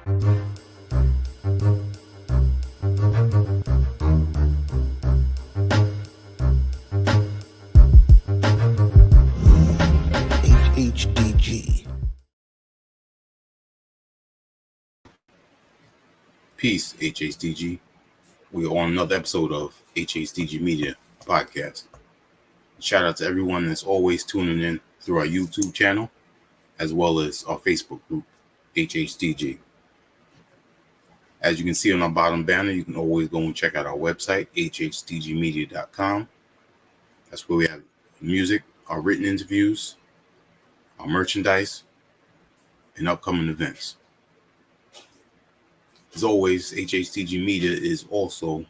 HHDG. Peace, HHDG. We are on another episode of HHDG Media Podcast. Shout out to everyone that's always tuning in through our YouTube channel, as well as our Facebook group, HHDG. As you can see on our bottom banner, you can always go and check out our website, hhdgmedia.com. That's where we have music, our written interviews, our merchandise, and upcoming events. As always, HHDG Media is also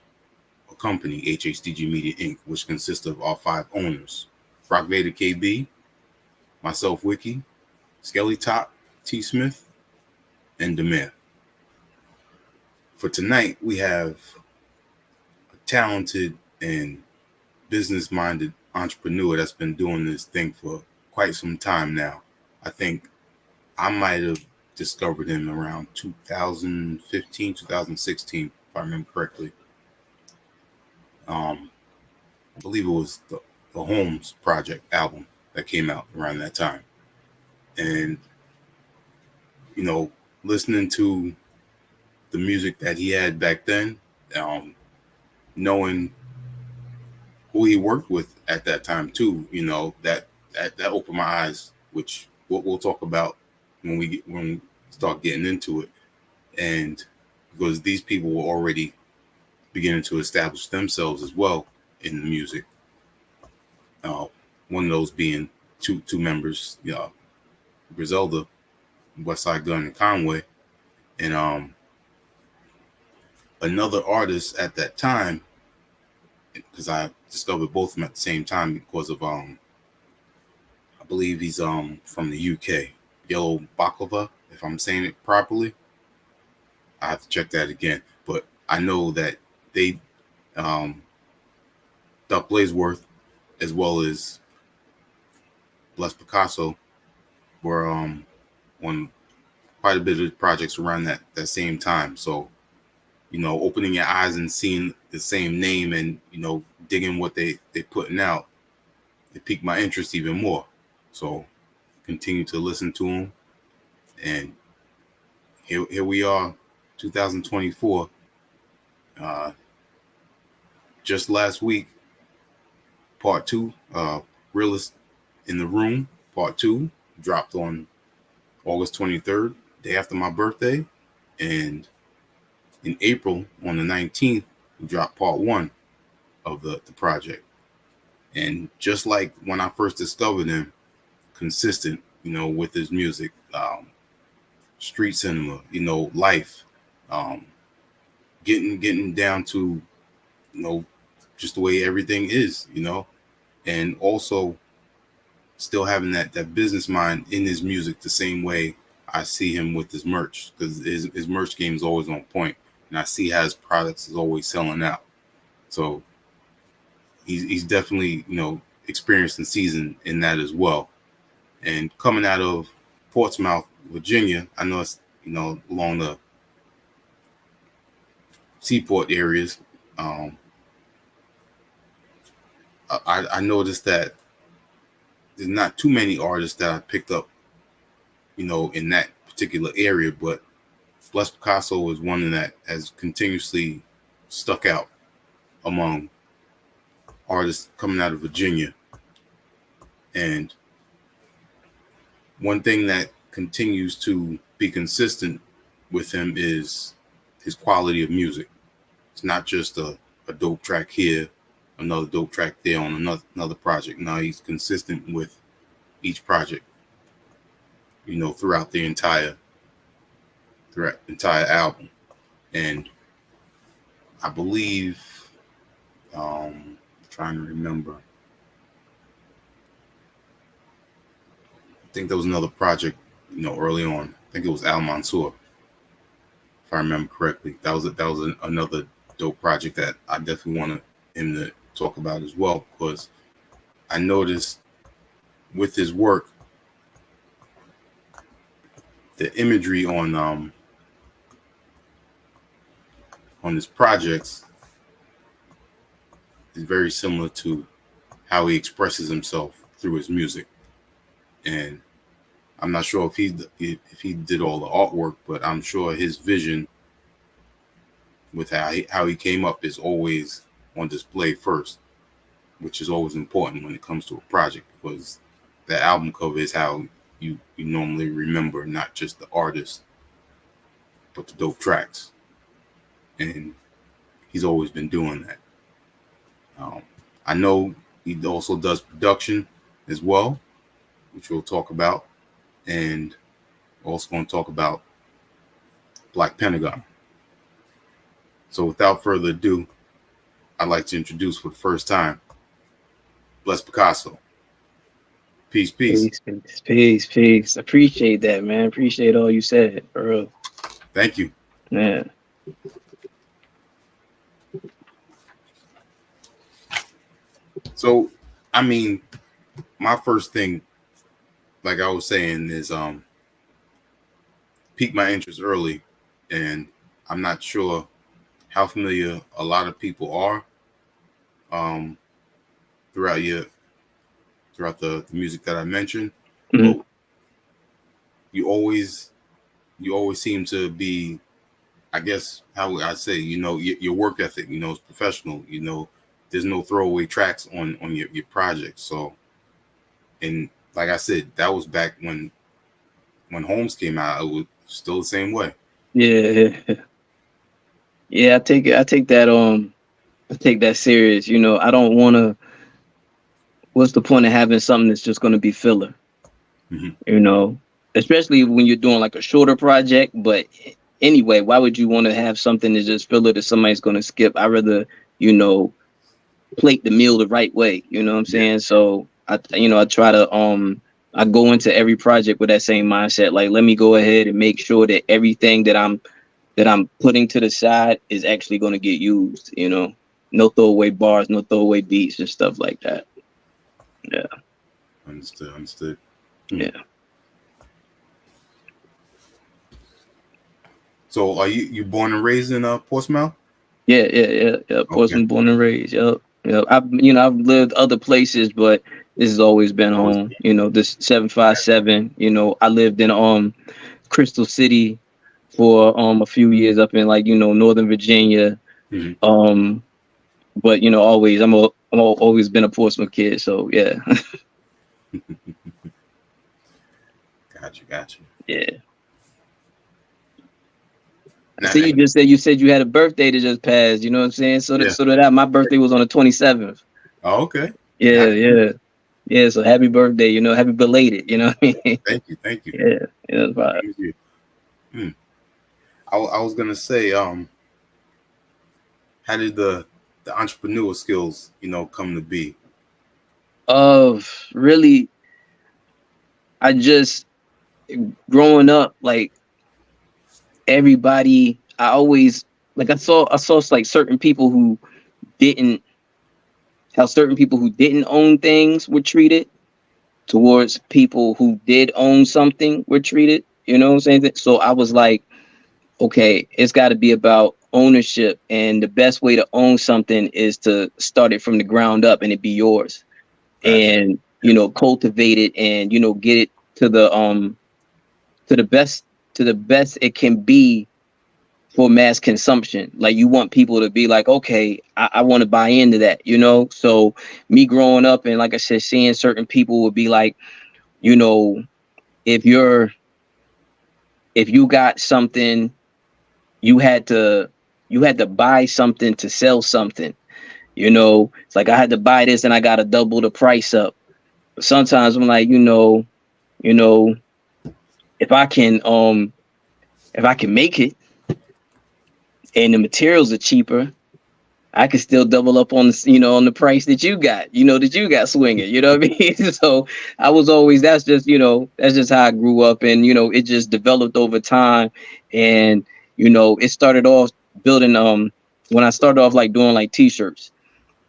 a company, HHDG Media Inc., which consists of our 5 owners: Rock Vader KB, myself, Wiki, Skelly Top, T. Smith, and Demir. For tonight, we have a talented and business-minded entrepreneur that's been doing this thing for quite some time now. I think I might have discovered him around 2015, 2016, if I remember correctly. I believe it was the Holmes Project album that came out around that time. And, listening to the music that he had back then, knowing who he worked with at that time too, that opened my eyes, which what we'll talk about when we start getting into it. And because these people were already beginning to establish themselves as well in the music. One of those being two members, Griselda, Westside Gun, and Conway. And another artist at that time, because I discovered both of them at the same time because of I believe he's from the UK, Yellow Baklava, if I'm saying it properly. I have to check that again, but I know that they Duck Blazeworth as well as Blessed Picasso were on quite a bit of projects around that same time. So, opening your eyes and seeing the same name and, digging what they putting out, it piqued my interest even more. So continue to listen to them. And here we are, 2024. Just last week, part 2, Realist in the Room, part 2, dropped on August 23rd, day after my birthday. And in April, on the 19th, we dropped part 1 of the project. And just like when I first discovered him, consistent, with his music, street cinema, life, getting down to, just the way everything is, and also still having that business mind in his music the same way I see him with his merch, because his merch game is always on point, and I see how his products is always selling out. So he's definitely, experienced and seasoned in that as well. And coming out of Portsmouth, Virginia, I know it's, along the seaport areas. I noticed that there's not too many artists that I picked up, in that particular area, but Blessed Picasso is one that has continuously stuck out among artists coming out of Virginia. And one thing that continues to be consistent with him is his quality of music. It's not just a dope track here, another dope track there on another project. No, he's consistent with each project, throughout the entire album. And I believe, trying to remember, I think there was another project, early on. I think it was Al Mansour, if I remember correctly. That was another dope project that I definitely wanted him to talk about as well, because I noticed with his work, the imagery on on his projects is very similar to how he expresses himself through his music. And I'm not sure if he did all the artwork, but I'm sure his vision with how he came up is always on display first, which is always important when it comes to a project, because that album cover is how you normally remember not just the artist, but the dope tracks. And he's always been doing that. I know he also does production as well, which we'll talk about. And we're also going to talk about Black Pentagon. So without further ado, I'd like to introduce for the first time, Bless Picasso. Peace, peace. Peace. Appreciate that, man. Appreciate all you said, for real. Thank you. Yeah. So, I mean, my first thing, like I was saying, is piqued my interest early, and I'm not sure how familiar a lot of people are throughout the music that I mentioned. Mm-hmm. But you always seem to be, I guess, how would I say, your work ethic, is professional. There's no throwaway tracks on your project. So, and like I said, that was back when Holmes came out. It was still the same way. Yeah. I take that serious. I don't want to. What's the point of having something that's just going to be filler? Mm-hmm. Especially when you're doing like a shorter project. But anyway, why would you want to have something that's just filler that somebody's going to skip? I'd rather, plate the meal the right way. You know what I'm saying? Yeah. So I try to I go into every project with that same mindset. Like, let me go ahead and make sure that everything that I'm putting to the side is actually going to get used. No throwaway bars, no throwaway beats and stuff like that. Yeah. Understood. Yeah. So, are you born and raised in Portsmouth? Yeah. Portsmouth, born and raised. Yep. I've lived other places, but this has always been home. This 757. I lived in Crystal City for a few years up in Northern Virginia. Mm-hmm. But always I'm always been a Portsmouth kid. So yeah. Gotcha. Yeah. So you said you had a birthday that just passed. You know what I'm saying? So that my birthday was on the 27th. Oh, okay. Yeah. So happy birthday. Happy belated. You know what I mean? Thank you. Yeah. That's fine. I was gonna say, how did the entrepreneurial skills, come to be? Really, I just growing up, like everybody, I always I saw like certain people who didn't own things were treated towards people who did own something were treated. You know what I'm saying? So I was like, okay, it's got to be about ownership, and the best way to own something is to start it from the ground up and it be yours. Gotcha. And cultivate it and get it to the best it can be for mass consumption. Like, you want people to be like, okay, I want to buy into that, so me growing up and, like I said, seeing certain people would be like, if you got something, you had to buy something to sell something. It's like I had to buy this and I got to double the price up. But sometimes I'm like, if I can make it and the materials are cheaper, I can still double up on the, on the price that you got, swinging, you know what I mean? So I was always, that's just how I grew up, and, it just developed over time. And, it started off building, when I started off like doing like t-shirts,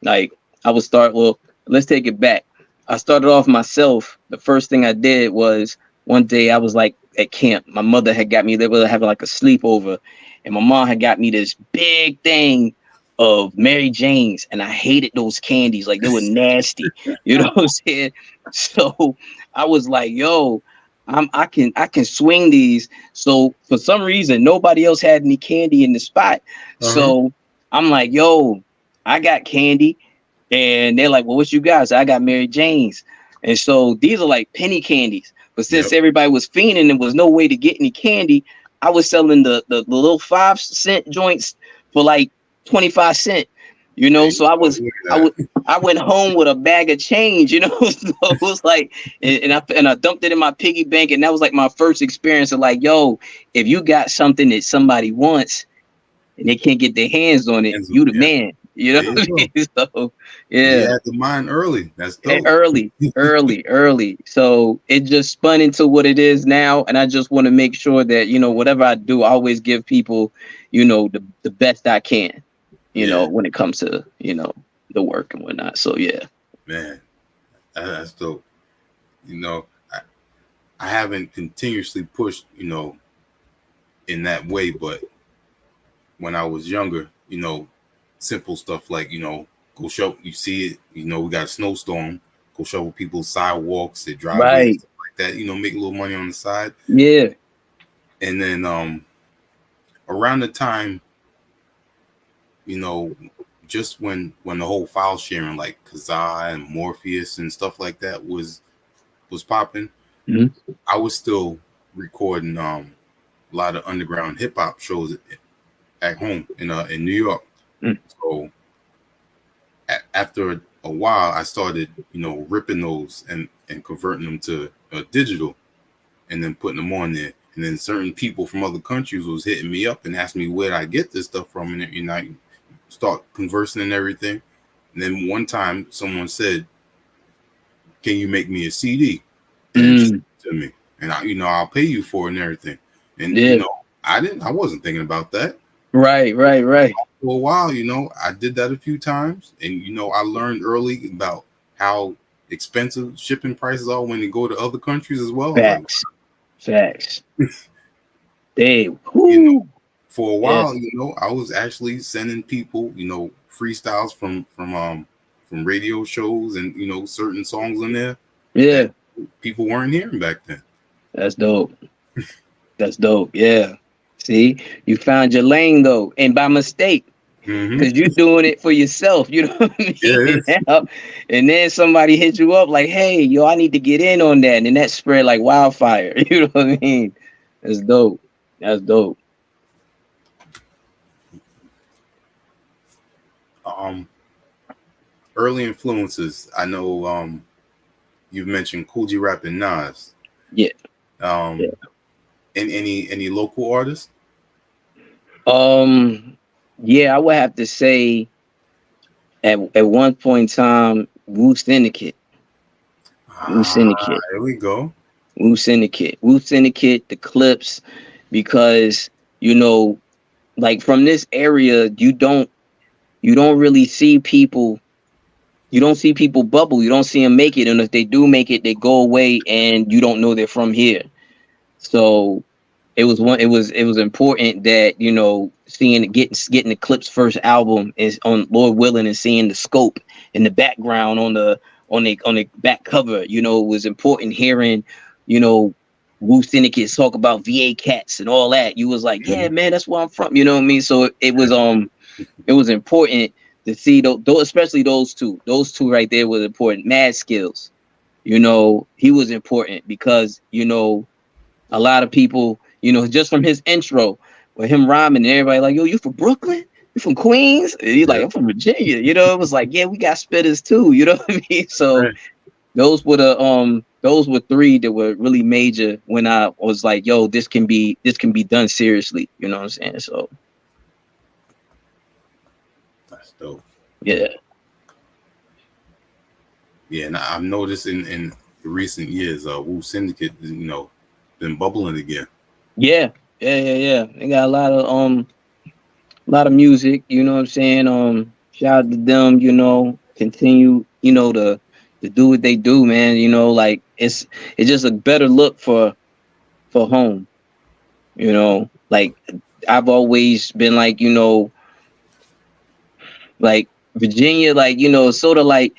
like let's take it back. I started off myself. The first thing I did was, one day I was like at camp. My mother had got me, they were having like a sleepover, and my mom had got me this big thing of Mary Jane's, and I hated those candies. Like, they were nasty. You know what I'm saying? So I was like, yo, I can swing these. So for some reason, nobody else had any candy in the spot. Uh-huh. So I'm like, yo, I got candy. And they're like, well, what you got? So I got Mary Jane's. And so these are like penny candies. But since Yep. everybody was fiending, there was no way to get any candy. I was selling the little 5-cent joints for like 25 cents. You know, Hey, so I went home with a bag of change, you know. So it was like, and I dumped it in my piggy bank, and that was like my first experience of like, yo, if you got something that somebody wants and they can't get their hands on it, you the yeah, man. You know there you what I go. mean? So You yeah. had the mind early. That's dope. Early. So it just spun into what it is now. And I just want to make sure that, you know, whatever I do, I always give people, you know, the best I can, you know, Yeah, when it comes to, you know, the work and whatnot. So yeah. man, that's dope. You know, I haven't continuously pushed, you know, in that way, but when I was younger, you know, simple stuff like, you know, go shovel, you see it, you know, we got a snowstorm, go shovel people's sidewalks, their driveways, Right. stuff like that, you know, make a little money on the side. Yeah. And then around the time, you know, just when the whole file sharing like Kazaa and Morpheus and stuff like that was popping, Mhm. I was still recording a lot of underground hip hop shows at home in New York. Mm. So after a while, I started, you know, ripping those and converting them to digital, and then putting them on there. And then certain people from other countries was hitting me up and asking me where I get this stuff from, and you know, I start conversing and everything. And then one time, someone said, "Can you make me a CD and ship Mm. it to me? And you know, I'll pay you for it and everything." And you Yeah. know, I wasn't thinking about that. Right. For a while, you know, I did that a few times, and you know, I learned early about how expensive shipping prices are when you go to other countries as well. I was like, Facts. Dave. you know, Whoo. for a Yeah. while, you know, I was actually sending people, you know, freestyles from radio shows and you know certain songs in there that Yeah. people weren't hearing back then. That's dope. That's dope. Yeah. See, you found your lane though, and by mistake. Mm-hmm. Because you're doing it for yourself, you know what I Yeah, mean? And then somebody hit you up like, hey, yo, I need to get in on that. And then that spread like wildfire. You know what I mean? That's dope. That's dope. um, early influences. I know you've mentioned Cool G Rap and Nas. Yeah. Um, and any local artists? Um, yeah, I would have to say at one point in time, Wu Syndicate. Wu Syndicate. There we go. Wu Syndicate. Wu Syndicate, the Clips, because you know, like from this area, you don't really see people. You don't see people bubble. You don't see them make it, and if they do make it, they go away, and you don't know they're from here. So it was important that you know getting the Clips first album is on Lord willing, and seeing the scope in the background on the back cover. You know, it was important hearing, you know, Wu Syndicate talk about VA cats and all that. You was like, yeah, man, that's where I'm from. You know what I mean? So it was important to see those, especially those two. Those two right there was important. Mad Skills, you know, he was important because you know a lot of people, you know, just from his intro with him rhyming and everybody like, yo, you from Brooklyn? You from Queens? And he's like, I'm from Virginia. You know, it was like, yeah, we got spitters too. You know what I mean? So those were three that were really major when I was like, yo, this can be done seriously. You know what I'm saying? So That's dope. yeah. Yeah, and I've noticed in recent years, Wu Syndicate, you know, been bubbling again. Yeah. They got a lot of music, you know what I'm saying? Shout out to them, you know, continue, you know, to do what they do, man. You know, like it's just a better look for home, you know, like I've always been like, like Virginia, like, sort of like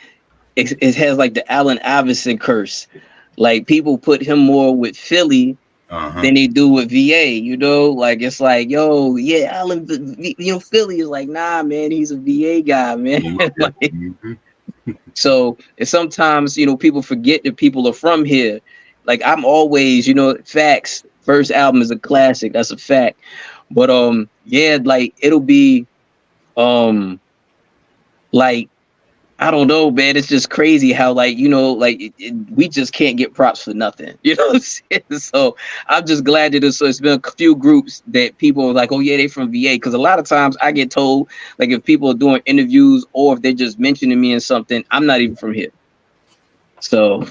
it has like the Allen Iverson curse. Like people put him more with Philly Uh-huh. than they do with VA, like it's like, yo, yeah, Allen, Philly is like, nah, man, he's a VA guy, man. Yeah. Like, Mm-hmm. so and sometimes, people forget that people are from here. Like I'm always, facts. First album is a classic. That's a fact. But yeah, like it'll be like I don't know, man. It's just crazy how, like, like we just can't get props for nothing. You know what I'm saying? So I'm just glad that it's been a few groups that people are like, oh yeah, they from VA. Because a lot of times I get told, like, if people are doing interviews or if they're just mentioning me in something, I'm not even from here. So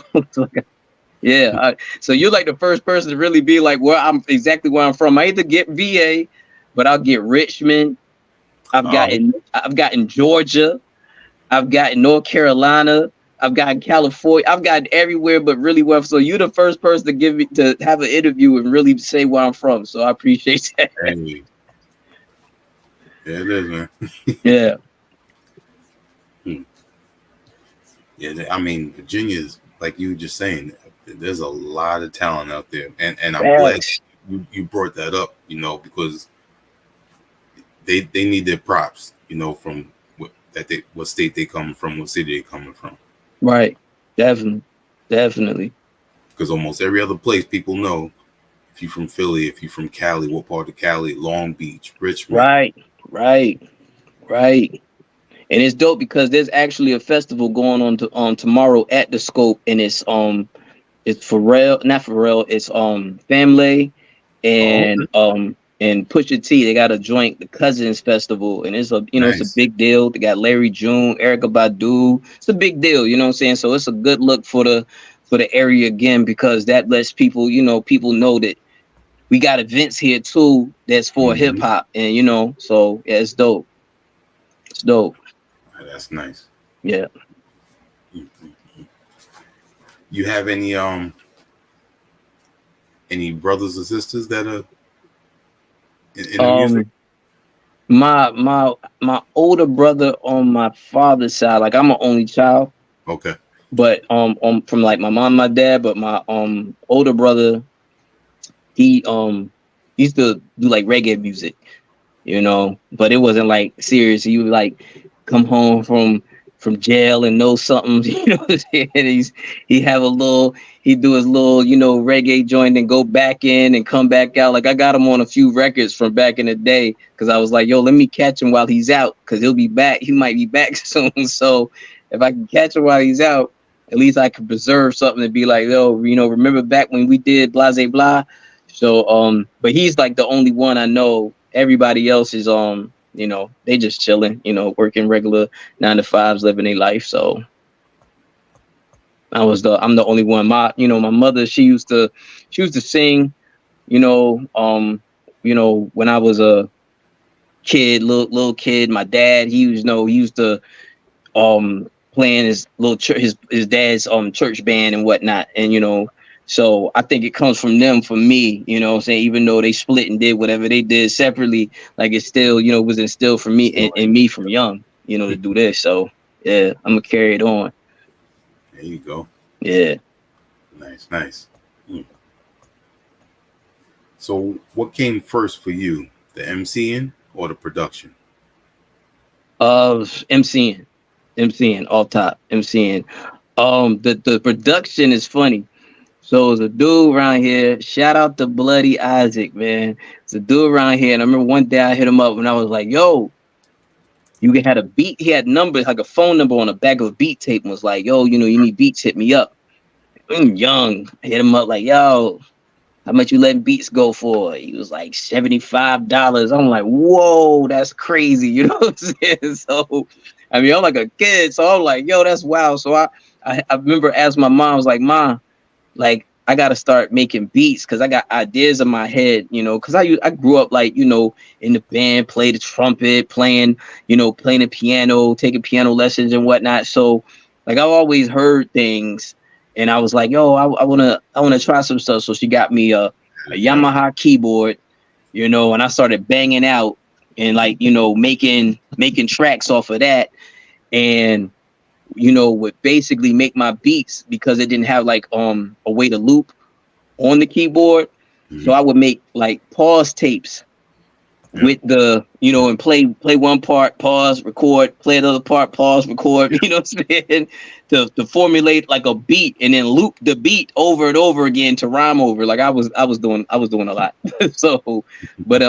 yeah, so you're like the first person to really be like, well, I'm exactly where I'm from. I either get VA, but I'll get Richmond. I've gotten Georgia. I've gotten North Carolina. I've gotten California. I've gotten everywhere, but really well. So you're the first person to give me to have an interview and really say where I'm from. So I appreciate that. Hey. Yeah, it is, man. Yeah. Yeah, I mean, Virginia's like you were just saying. There's a lot of talent out there, and I'm glad you brought that up. Because they need their props. From what state they come from, what city they coming from. Right. Definitely. Because almost every other place people know if you're from Philly, if you're from Cali, what part of Cali, Long Beach, Richmond. Right. And it's dope because there's actually a festival going on tomorrow at the Scope, and it's Pharrell, not Pharrell, it's Family and and Pusha T. They got a joint, the Cousins Festival, and it's Nice. it's a big deal. They got Larry June, Erykah Badu. It's a big deal, you know what I'm saying? So it's a good look for the area again, because that lets people, people know that we got events here too that's for hip hop, and so yeah, it's dope. It's dope. That's nice. Yeah. You have any brothers or sisters that are in the music? My older brother on my father's side, like I'm an only child. Okay. But from like my mom, and my dad, but my older brother, he used to do like reggae music, but it wasn't like serious. He would like come home from jail and know something, what I'm saying? And he'd do his little, reggae joint and go back in and come back out. Like I got him on a few records from back in the day, because I was like, yo, let me catch him while he's out, because he'll be back. He might be back soon. So if I can catch him while he's out, at least I could preserve something to be like, yo, remember back when we did blah, blah, blah. So, but he's like the only one I know. Everybody else is, they just chilling, working regular 9 to 5s, living their life. So I'm the only one. My mother, she used to sing, when I was a kid, little kid. My dad, he used to, playing his little his dad's church band and whatnot, and so I think it comes from them for me, what I'm saying, even though they split and did whatever they did separately, like it still was instilled for me and me from young, to do this. So yeah, I'm gonna carry it on. There you go. Yeah. Nice. So what came first for you, the MCing or the production? MCing off top. MCing. The production is funny. So there's a dude around here. Shout out to Bloody Isaac, man. It's a dude around here, and I remember one day I hit him up and I was like, "Yo, you had a beat." He had numbers, like a phone number on the back of a beat tape, and was like, "Yo, you need beats? Hit me up." I'm young. I hit him up like, "Yo, how much you letting beats go for?" He was like $75. I'm like, "Whoa, that's crazy." You know what I'm saying? So, I mean, I'm like a kid, so I'm like, "Yo, that's wild." So I remember asking my mom, I was like, "Mom, like I gotta start making beats, because I got ideas in my head, because I grew up like, in the band, play the trumpet, playing the piano, taking piano lessons and whatnot. So like I've always heard things, and I was like, yo, I wanna try some stuff. So she got me a Yamaha keyboard, you know, and I started banging out and like, you know, making tracks off of that, and you know, would basically make my beats because it didn't have like a way to loop on the keyboard. So Mhm. I would make like pause tapes Yeah. with the, you know, and play one part, pause, record, play the other part, pause, record, you know what I'm saying? To formulate like a beat and then loop the beat over and over again to rhyme over. Like I was doing a lot. So but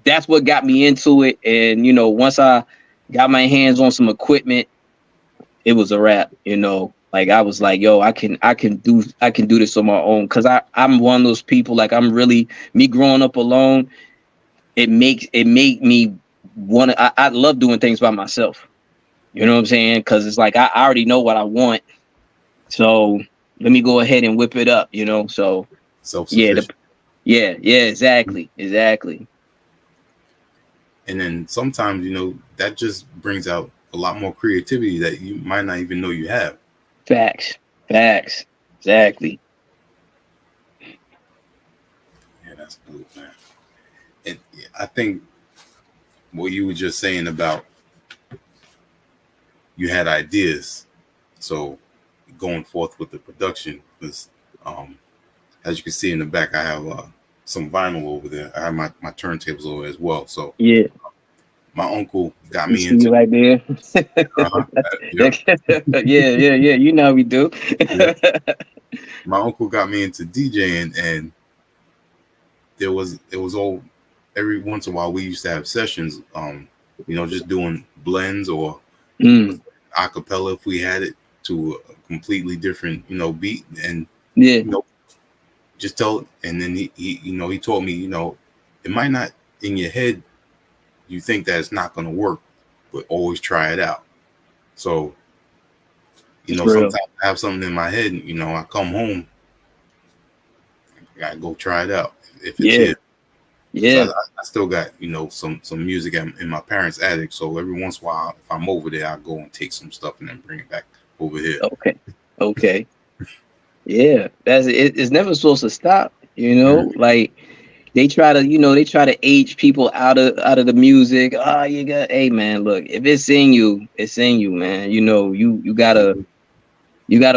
that's what got me into it. And you know, once I got my hands on some equipment, it was a wrap, you know. Like I was like, yo, I can do this on my own. Cause I'm one of those people, like I'm really, me growing up alone, it made me want to, I love doing things by myself. You know what I'm saying? Cause it's like I already know what I want. So let me go ahead and whip it up, you know. So yeah, Self-sufficient. exactly. And then sometimes, you know, that just brings out a lot more creativity that you might not even know you have. Facts. Exactly. Yeah, that's good, man. And I think what you were just saying about you had ideas, so going forth with the production, because as you can see in the back, I have some vinyl over there. I have my turntables over as well. So Yeah. my uncle got You me see you into. right there. Yep, Yeah. You know we do. yep. My uncle got me into DJing, and it was all every once in a while we used to have sessions, you know, just doing blends or Mm, a cappella if we had it to a completely different, you know, beat, and yeah, you know, just tell. And then he you know, he told me, you know, it might not in your head you think that it's not going to work, but always try it out. So you it's know, real. sometimes I have something in my head, and, you know, I come home, I gotta go try it out if it's Yeah, here. Because yeah. I still got, you know, some music in my parents' attic. So every once in a while, if I'm over there, I go and take some stuff and then bring it back over here. Okay. Yeah, that's it. It's never supposed to stop. You Mhm. know, like they try to, you know, they try to age people out of the music. Ah, you got, hey man, look, if it's in you, it's in you, man. You know, you gotta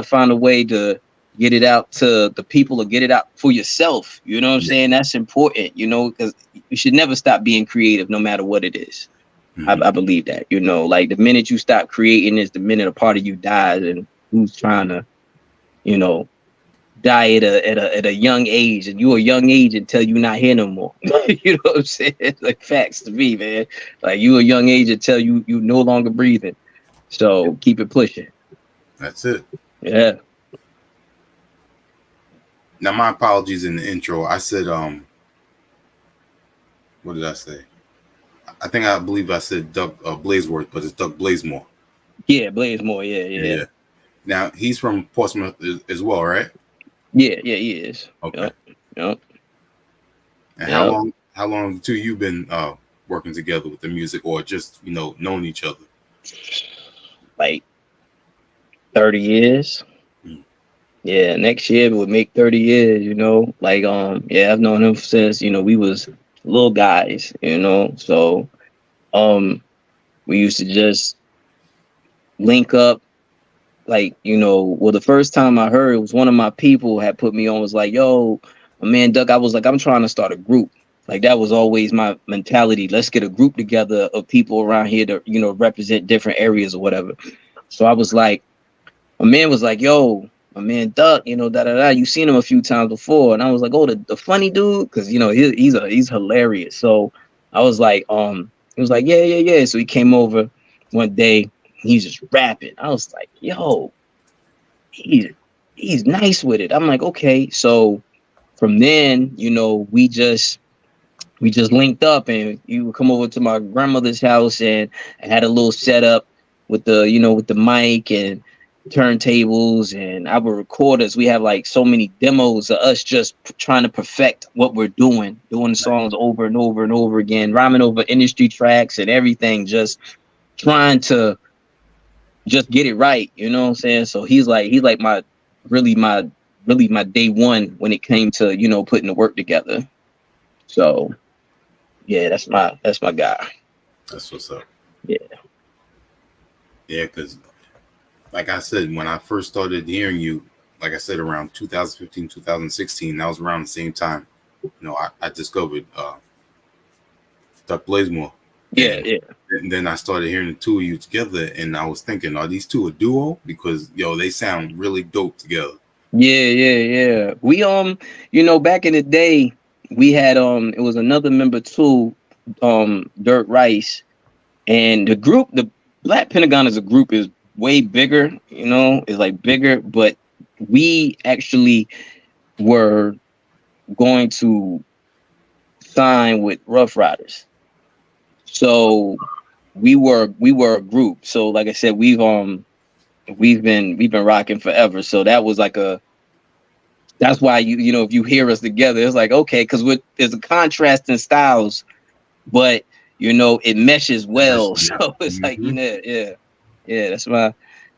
find a way to get it out to the people or get it out for yourself. You know what I'm Yeah. saying? That's important, you know, because you should never stop being creative, no matter what it is. Hmm. I believe that, you know, like the minute you stop creating is the minute a part of you dies, and who's trying to, you know, die at a young age, and you a young age until you not here no more. You know what I'm saying? Like facts to me, man. Like you a young age until you no longer breathing. Yeah, So keep it pushing. that's it. Yeah. Now, my apologies in the intro. I said, what did I say? I believe I said Doug Blazeworth, but it's Doug Blazemore. Yeah, Blaze more. Yeah, yeah. Yeah. Now he's from Portsmouth as well, right? Yeah, he is. Okay. Yep. Yep. And Yep. how long too you been working together with the music, or just, you know, knowing each other? Like 30 years. Mm. Yeah, next year would make 30 years, you know. Like yeah, I've known him since, you know, we was little guys, you know. So um we used to just link up, like, you know, well, the first time I heard, it was one of my people had put me on, was like, yo, my man Duck, I was like, I'm trying to start a group. Like that was always my mentality. Let's get a group together of people around here to, you know, represent different areas or whatever. So I was like, my man was like, yo, my man Duck, you know, You seen him a few times before. And I was like, oh, the funny dude, because you know, he's hilarious. So I was like, he was like, yeah. So he came over one day, he's just rapping. I was like, yo, he's he's nice with it. I'm like, okay. So from then, you know, we just linked up, and you would come over to my grandmother's house, and I had a little setup with the, you know, with the mic and turntables and our recorders. We have like so many demos of us just trying to perfect what we're doing the songs over and over and over again, rhyming over industry tracks and everything, just trying to just get it right. You know what I'm saying? So he's like really my my day one when it came to, you know, putting the work together. So Yeah, that's my guy. That's what's up. Yeah. Yeah, because like I said, when I first started hearing you, like I said, around 2015, 2016, that was around the same time, I discovered Duck Blazemore. Yeah, And yeah. then I started hearing the two of you together, and I was thinking, are these two a duo? Because they sound really dope together. Yeah, yeah, yeah. We back in the day, we had it was another member too, Dirt Rice, and the group, the Black Pentagon as a group is way bigger, is like bigger, but we actually were going to sign with Rough Riders. So we were a group. So like I said, we've been rocking forever. So that was like that's why if you hear us together, it's like okay, because there's a contrast in styles, but it meshes well. So it's like Mm-hmm. yeah.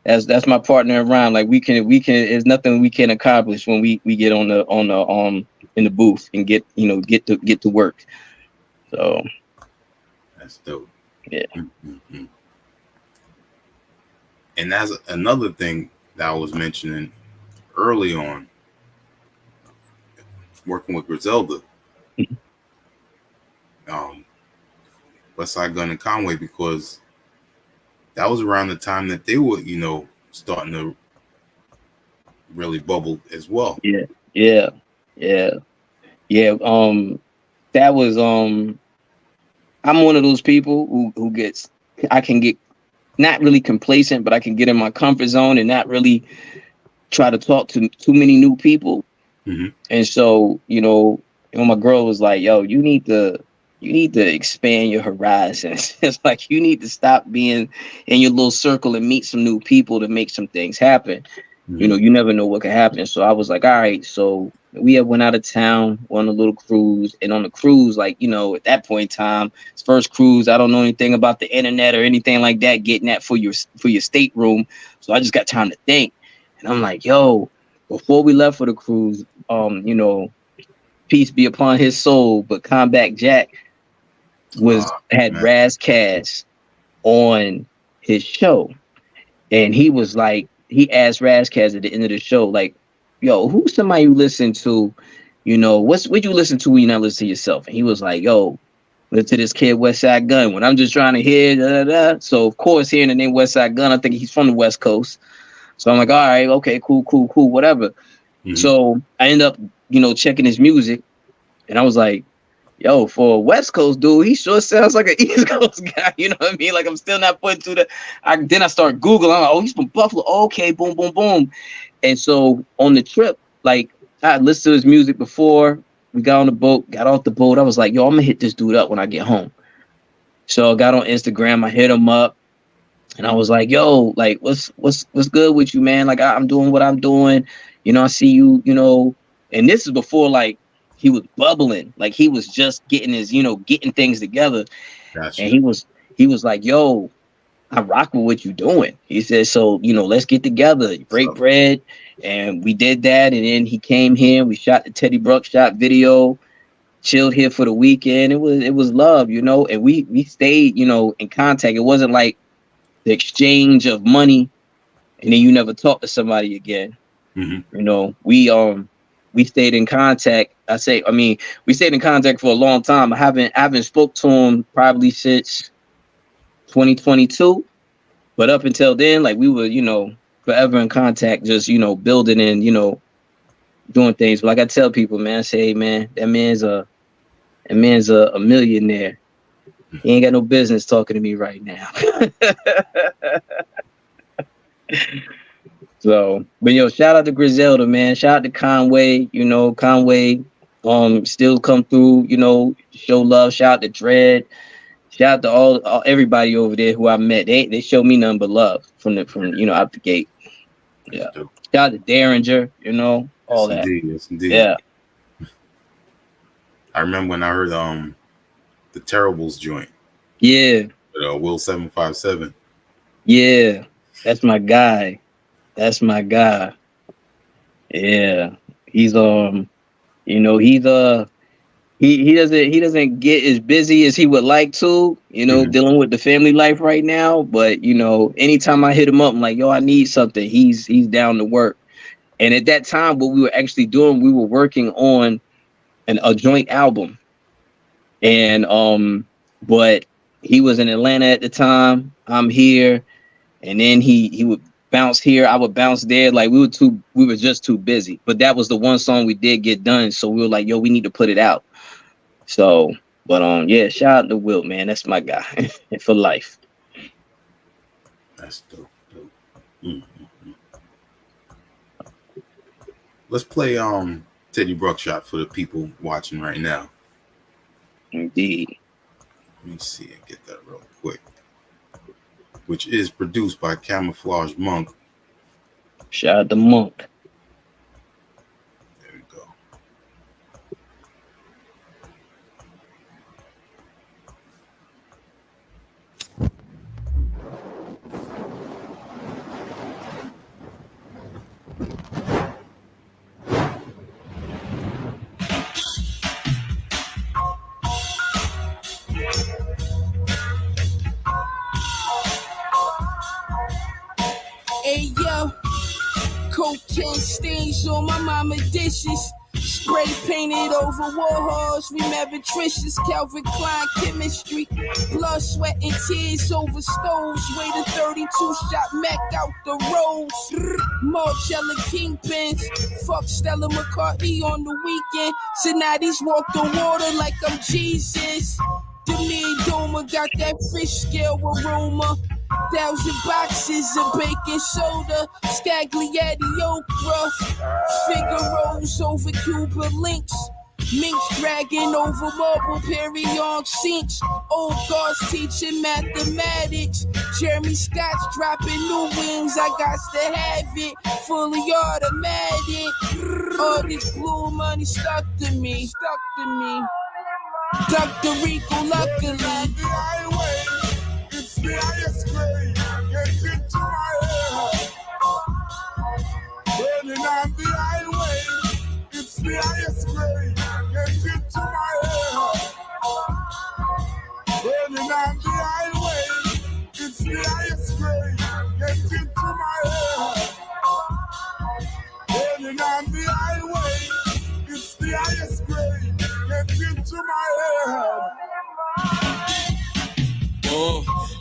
That's my partner in rhyme. Like we can. There's nothing we can accomplish when we get on the in the booth and get to work. So That's dope. yeah. Mm-hmm. And that's another thing that I was mentioning early on, working with Griselda, Westside Gun and Conway, because that was around the time that they were, starting to really bubble as well. Yeah, yeah, yeah, yeah. That was I'm one of those people who gets I can get not really complacent, but I can get in my comfort zone and not really try to talk to too many new people. Mm-hmm. And so, my girl was like, "Yo, you need to expand your horizons. It's like you need to stop being in your little circle and meet some new people to make some things happen. Mm-hmm. You never know what could happen." So I was like, all right. So we had went out of town on a little cruise, and on the cruise, like, at that point in time, it's first cruise. I don't know anything about the internet or anything like that, getting that for your stateroom. So I just got time to think. And I'm like, yo, before we left for the cruise, peace be upon his soul, but Combat Jack had Man. Raz Cass on his show. And he was like, he asked Razkaz at the end of the show, like, yo, who's somebody you listen to? What you listen to when you not listen to yourself? And he was like, yo, listen to this kid Westside Gun. When I'm just trying to hear, da, da, da. So of course, hearing the name Westside Gun, I think he's from the West Coast. So I'm like, all right, okay, cool, whatever. Mm-hmm. So I end up, checking his music, and I was like, yo, for a West Coast dude, he sure sounds like an East Coast guy. You know what I mean? Like I'm still not putting to then I start Googling. I'm like, oh, he's from Buffalo. Okay, boom, boom, boom. And so on the trip, like I listened to his music before we got on the boat, got off the boat. I was like, yo, I'm gonna hit this dude up when I get home. So I got on Instagram, I hit him up, and I was like, yo, like what's good with you, man? Like I'm doing what I'm doing. I see you, and this is before like he was bubbling, like he was just getting his, getting things together. Gotcha. And he was like, yo, I rock with what you're doing. He said, so, let's get together, break bread. And we did that. And then he came here, we shot the Teddy Bruckshot video, chilled here for the weekend. It was love, and we stayed, in contact. It wasn't like the exchange of money and then you never talk to somebody again. Mm-hmm. We stayed in contact. We stayed in contact for a long time. I haven't spoke to him probably since 2022, but up until then, like we were, forever in contact, just building and doing things. But like I tell people, man, I say, hey, man, that man's a millionaire. He ain't got no business talking to me right now. So, but shout out to Griselda, man. Shout out to Conway. Conway still come through, show love. Shout out to Dread. Shout out to all everybody over there who I met. They show me nothing but love from out the gate. Yeah. Shout out to Derringer, all yes, that. Indeed. Yes, indeed. Yeah. I remember when I heard the Terribles joint. Yeah. Will 757. Yeah. That's my guy. Yeah. He's he doesn't get as busy as he would like to, dealing with the family life right now. But anytime I hit him up, I'm like, yo, I need something. He's down to work. And at that time, what we were actually doing, we were working on a joint album. And but he was in Atlanta at the time. I'm here, and then he would bounce here. I would bounce there. Like we were just too busy. But that was the one song we did get done. So we were like, yo, we need to put it out. So, but yeah, shout out to Wilt, man. That's my guy for life. That's dope. Mm-hmm. Let's play Teddy Bruckshot for the people watching right now. Indeed. Let me see and get that real quick. Which is produced by Camouflage Monk. Shout out to Monk. There we go. Hey yo, cocaine stains on my mama dishes. Spray painted over Warhols, we meretricious. Calvin Klein chemistry. Blood, sweat, and tears over stoves. Way to 32 shot Mac out the rose. Marcella Kingpins. Fuck Stella McCartney on the weekend. Cincinnati's walk the water like I'm Jesus. Demir Doma got that fish scale aroma. 1,000 boxes of baking soda, Scaglietti okra, Figaro's over Cuba links, Minx dragging over marble Perignon sinks, old guards teaching mathematics, Jeremy Scott's dropping new wings, I got to have it, fully automatic, all this blue money stuck to me, Dr. Rico luckily. It's the highest grade, get into my head. Burning on the highway, it's the highest grade, get into my head. Burning on the highway, it's the highest grade, get into my head. Burning on the highway, it's the highest grade, get into my head.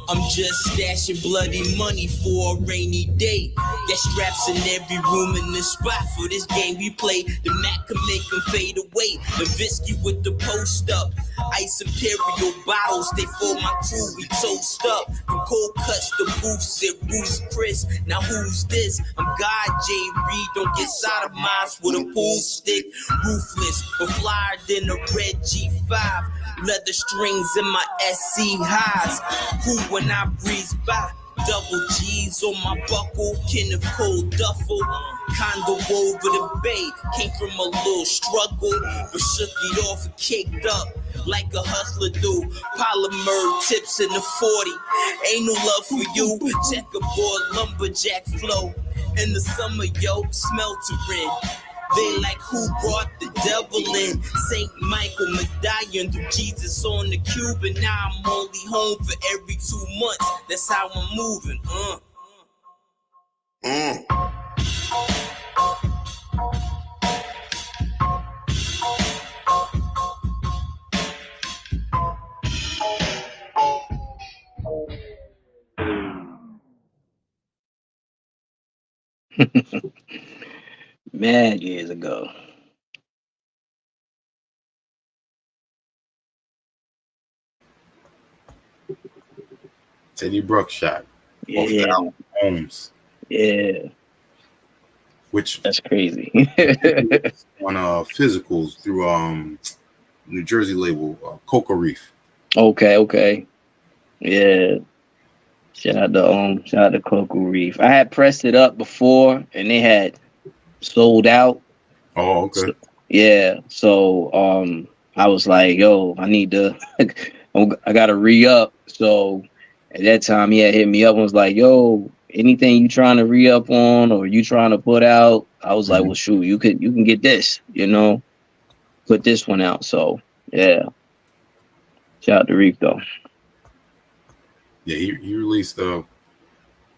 I'm just stashing bloody money for a rainy day. Got straps in every room in this spot for this game we play. The Mac can make them fade away. The Visky with the post up. Ice Imperial bottles, they for my crew, we toast up. From cold cuts to booths, it Bruce Chris. Now who's this? I'm God J. Reed, don't get sodomized with a pool stick. Ruthless, but flyer than a red G5. Leather strings in my SC highs. Cool when I breeze by. Double G's on my buckle. Kenneth Cole duffel. Condo over the bay. Came from a little struggle, but shook it off and caked up like a hustler do. Polymer tips in the 40. Ain't no love for you. Checkerboard lumberjack flow. In the summer, yo, smeltering. They like who brought the devil in. St. Michael medallion through Jesus on the cube. And now I'm only home for every 2 months. That's how I'm moving. Mad years ago. Teddy Bruckshot. Yeah. Off the album Homes. Yeah. Which that's crazy. On physicals through New Jersey label Coca Reef. Okay. Yeah. Shout out to Coca Reef. I had pressed it up before and they had sold out. Oh, okay. So, yeah. So I was like, yo, I need to I gotta re-up. So at that time he had hit me up and was like, yo, anything you trying to re-up on or you trying to put out? I was like, well shoot, you can get this, put this one out. So Yeah. Shout out to Reef though. Yeah, he released a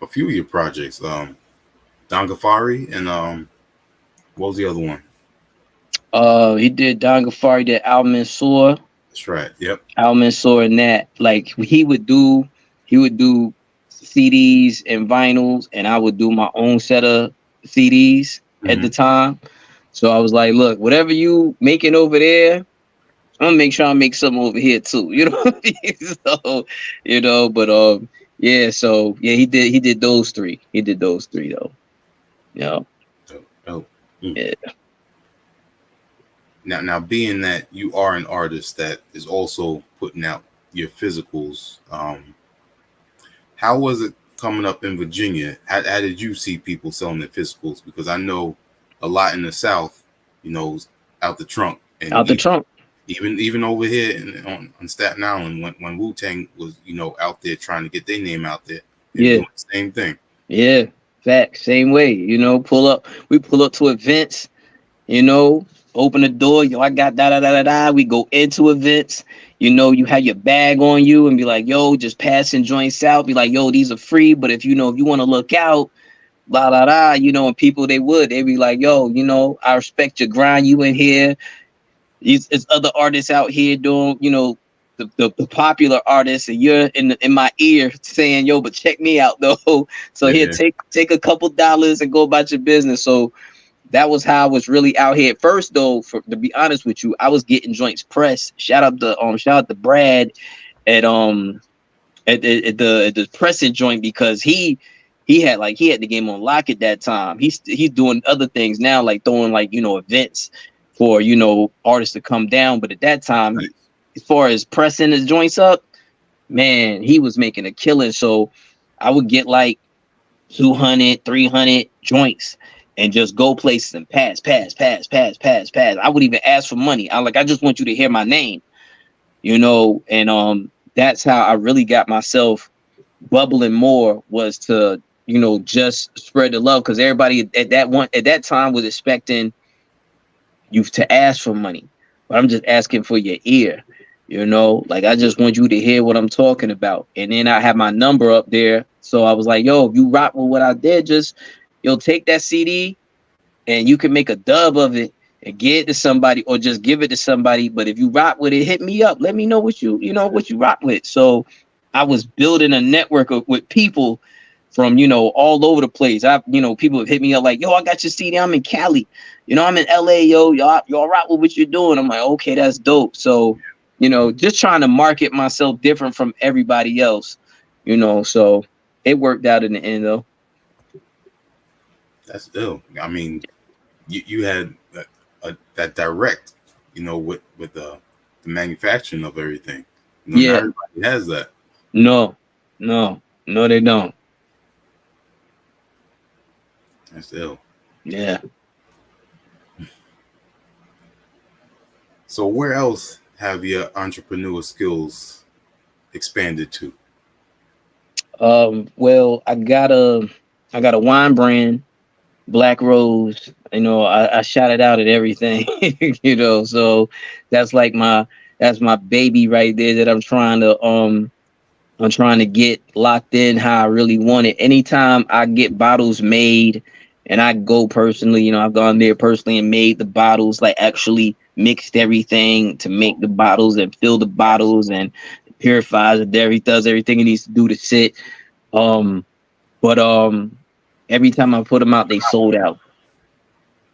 few of your projects. Don Ghaffari and what was the other one? He did Don Ghaffari, did Al Mansour, That's right. Yep. Al Mansour, and that. Like he would do CDs and vinyls, and I would do my own set of CDs at the time. So I was like, look, whatever you making over there, I'm gonna make sure I make something over here too. You know what I mean? So, but yeah, so yeah, he did those three. He did those three though. Yeah. Oh. Yeah. Now, being that you are an artist that is also putting out your physicals, how was it coming up in Virginia? How did you see people selling their physicals? Because I know a lot in the South, out the trunk, and Out the trunk. even over here on Staten Island, when Wu-Tang was out there trying to get their name out there, they were doing the same thing. Yeah, facts. Same way. We pull up to events. Open the door. Yo, I got da da da da da. We go into events. You have your bag on you and be like, yo, just passing joints out. Be like, yo, these are free, but if you want to look out, blah blah blah. And people they'd be like, yo, I respect your grind. You in here. It's other artists out here doing, the popular artists, and you're in my ear saying, yo, but check me out though. So here, take a couple dollars and go about your business. So that was how I was really out here at first, though. To be honest with you, I was getting joints pressed. Shout out to Brad at the pressing joint, because he had the game on lock at that time. He's doing other things now, like throwing events for artists to come down. But at that time, as far as pressing his joints up, man, he was making a killing. So I would get like 200, 300 joints and just go places and pass. I would even ask for money. I just want you to hear my name, and that's how I really got myself bubbling more, was to, just spread the love, because everybody at that time was expecting you to ask for money, but I'm just asking for your ear. I just want you to hear what I'm talking about. And then I have my number up there. So I was like, yo, if you rock with what I did, just take that CD and you can make a dub of it and get it to somebody, or just give it to somebody. But if you rock with it, hit me up. Let me know what you rock with. So I was building a network with people from, all over the place. People have hit me up like, yo, I got your CD. I'm in Cali. I'm in LA, yo. Y'all rock with what you're doing. I'm like, okay, that's dope. So, just trying to market myself different from everybody else, so it worked out in the end though. That's ill. I mean, you had that direct, with the manufacturing of everything. Not everybody has that. No, they don't. That's ill. Yeah. So where else have your entrepreneur skills expanded to? Well, I got a wine brand, Black Rose. I shout it out at everything. So that's my baby right there that I'm trying to get locked in how I really want it. Anytime I get bottles made and I go personally, I've gone there personally and made the bottles, like actually mixed everything to make the bottles and fill the bottles and purifies it there. He does everything he needs to do to sit. But every time I put them out, they sold out.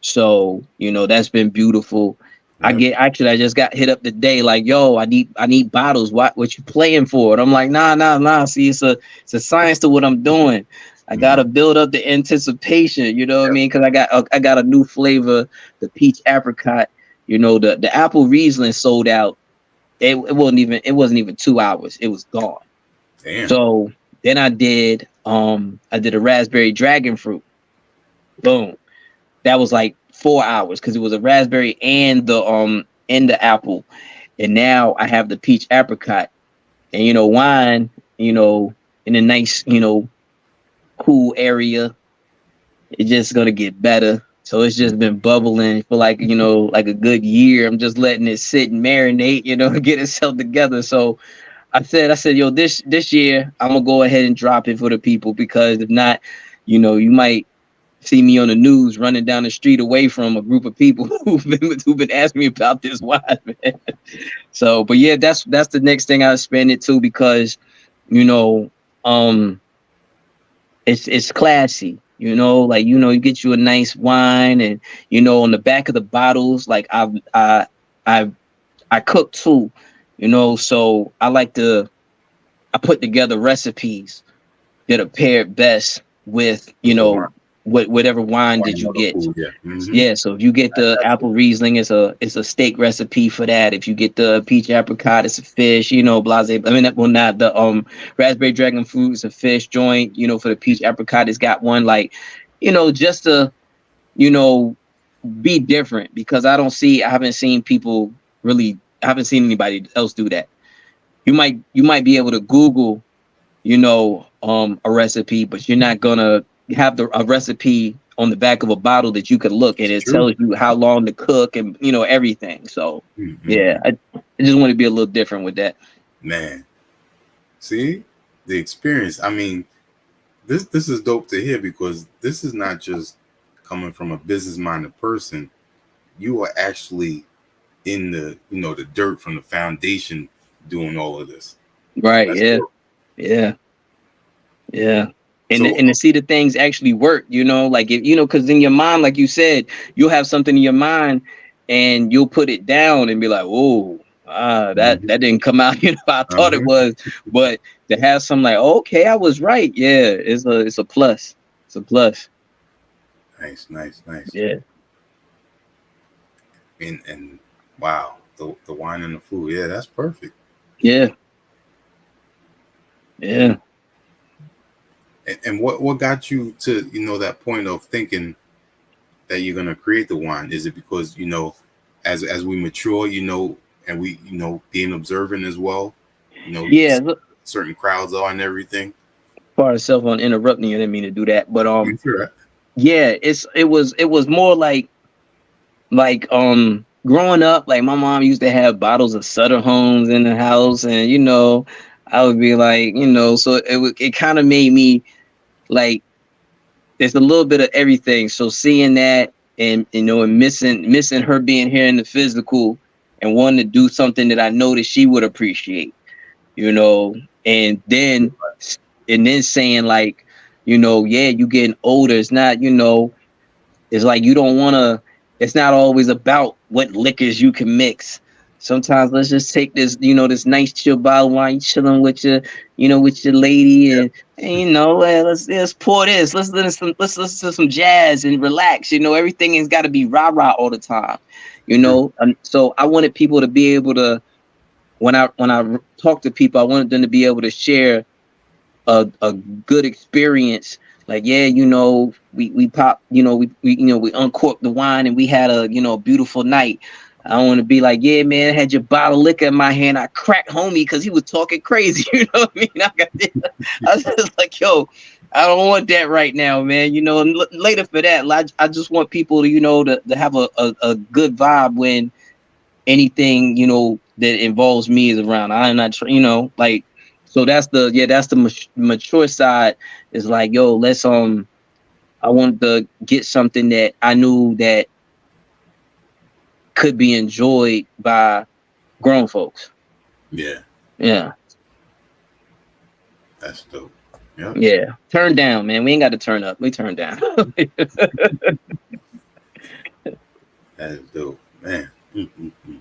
So, that's been beautiful. Yep. I just got hit up today, like, yo, I need bottles. What you playing for? And I'm like, nah. See, it's a science to what I'm doing. I gotta build up the anticipation, what I mean? Because I got a new flavor, the peach apricot. The apple Riesling sold out. It wasn't even 2 hours. It was gone. Damn. So then I did a raspberry dragon fruit. Boom. That was like 4 hours, because it was a raspberry and the apple. And now I have the peach apricot. And wine, in a nice, cool area, it's just gonna get better. So it's just been bubbling for like, like a good year. I'm just letting it sit and marinate, get itself together. So I said, yo, this year I'm gonna go ahead and drop it for the people, because if not, you might see me on the news running down the street away from a group of people who've been asking me about this wine, man. So, but yeah, that's the next thing I spend it to, because, you know, um, it's classy. Like, you get you a nice wine, and on the back of the bottles, like I cook too, so I put together recipes that are paired best with, whatever wine did you get. Yeah. Mm-hmm. Yeah, so if you get the apple Riesling, it's a steak recipe for that. If you get the peach apricot, it's a fish, blase. I mean, well, not the raspberry dragon fruit, it's a fish joint. For the peach apricot, it's got one, like, just to, be different, because I haven't seen people really, I haven't seen anybody else do that. You might be able to Google, a recipe, but you're not gonna have a recipe on the back of a bottle that you could look, and it tells you how long to cook, and everything. So yeah, I just want to be a little different with that. Man, see the experience. I mean, this is dope to hear, because this is not just coming from a business-minded person. You are actually in the the dirt from the foundation doing all of this. Right. That's cool. Yeah. And to see the things actually work, like, if because in your mind, like you said, you'll have something in your mind and you'll put it down and be like, oh, that didn't come out, I thought it was. But to have something like, okay, I was right. Yeah, it's a plus. It's a plus. Nice. Yeah. And wow, the wine and the food. Yeah, that's perfect. Yeah. And what got you to that point of thinking that you're gonna create the wine? Is it because as we mature, and we being observant as well, yeah, certain crowds are and everything. Part of self on interrupting you, I didn't mean to do that, but Sure. Yeah, it was more like growing up, like my mom used to have bottles of Sutter Homes in the house, and I would be like, so it kind of made me like, there's a little bit of everything. So seeing that, and and missing her being here in the physical, and wanting to do something that I know that she would appreciate, and then saying like, yeah, you getting older. It's not, it's like you don't want to. It's not always about what liquors you can mix. Sometimes let's just take this, this nice chill bottle while you chilling with your, with your lady, and let's pour this. Let's listen to some jazz and relax. Everything has got to be rah all the time. So I wanted people to be able to, when I talk to people, I wanted them to be able to share a good experience. Like, yeah, we pop, we uncorked the wine and we had a, beautiful night. I don't want to be like, yeah, man, I had your bottle of liquor in my hand. I cracked homie because he was talking crazy. You know what I mean? I was just like, yo, I don't want that right now, man. Later for that, I just want people to, to have a good vibe when anything, that involves me is around. I'm not, like, so that's the mature side, is like, yo, let's, I wanted to get something that I knew that could be enjoyed by grown folks. Yeah. That's dope. Yeah. Turn down, man. We ain't got to turn up. We turn down. That is dope, man. Mm-hmm.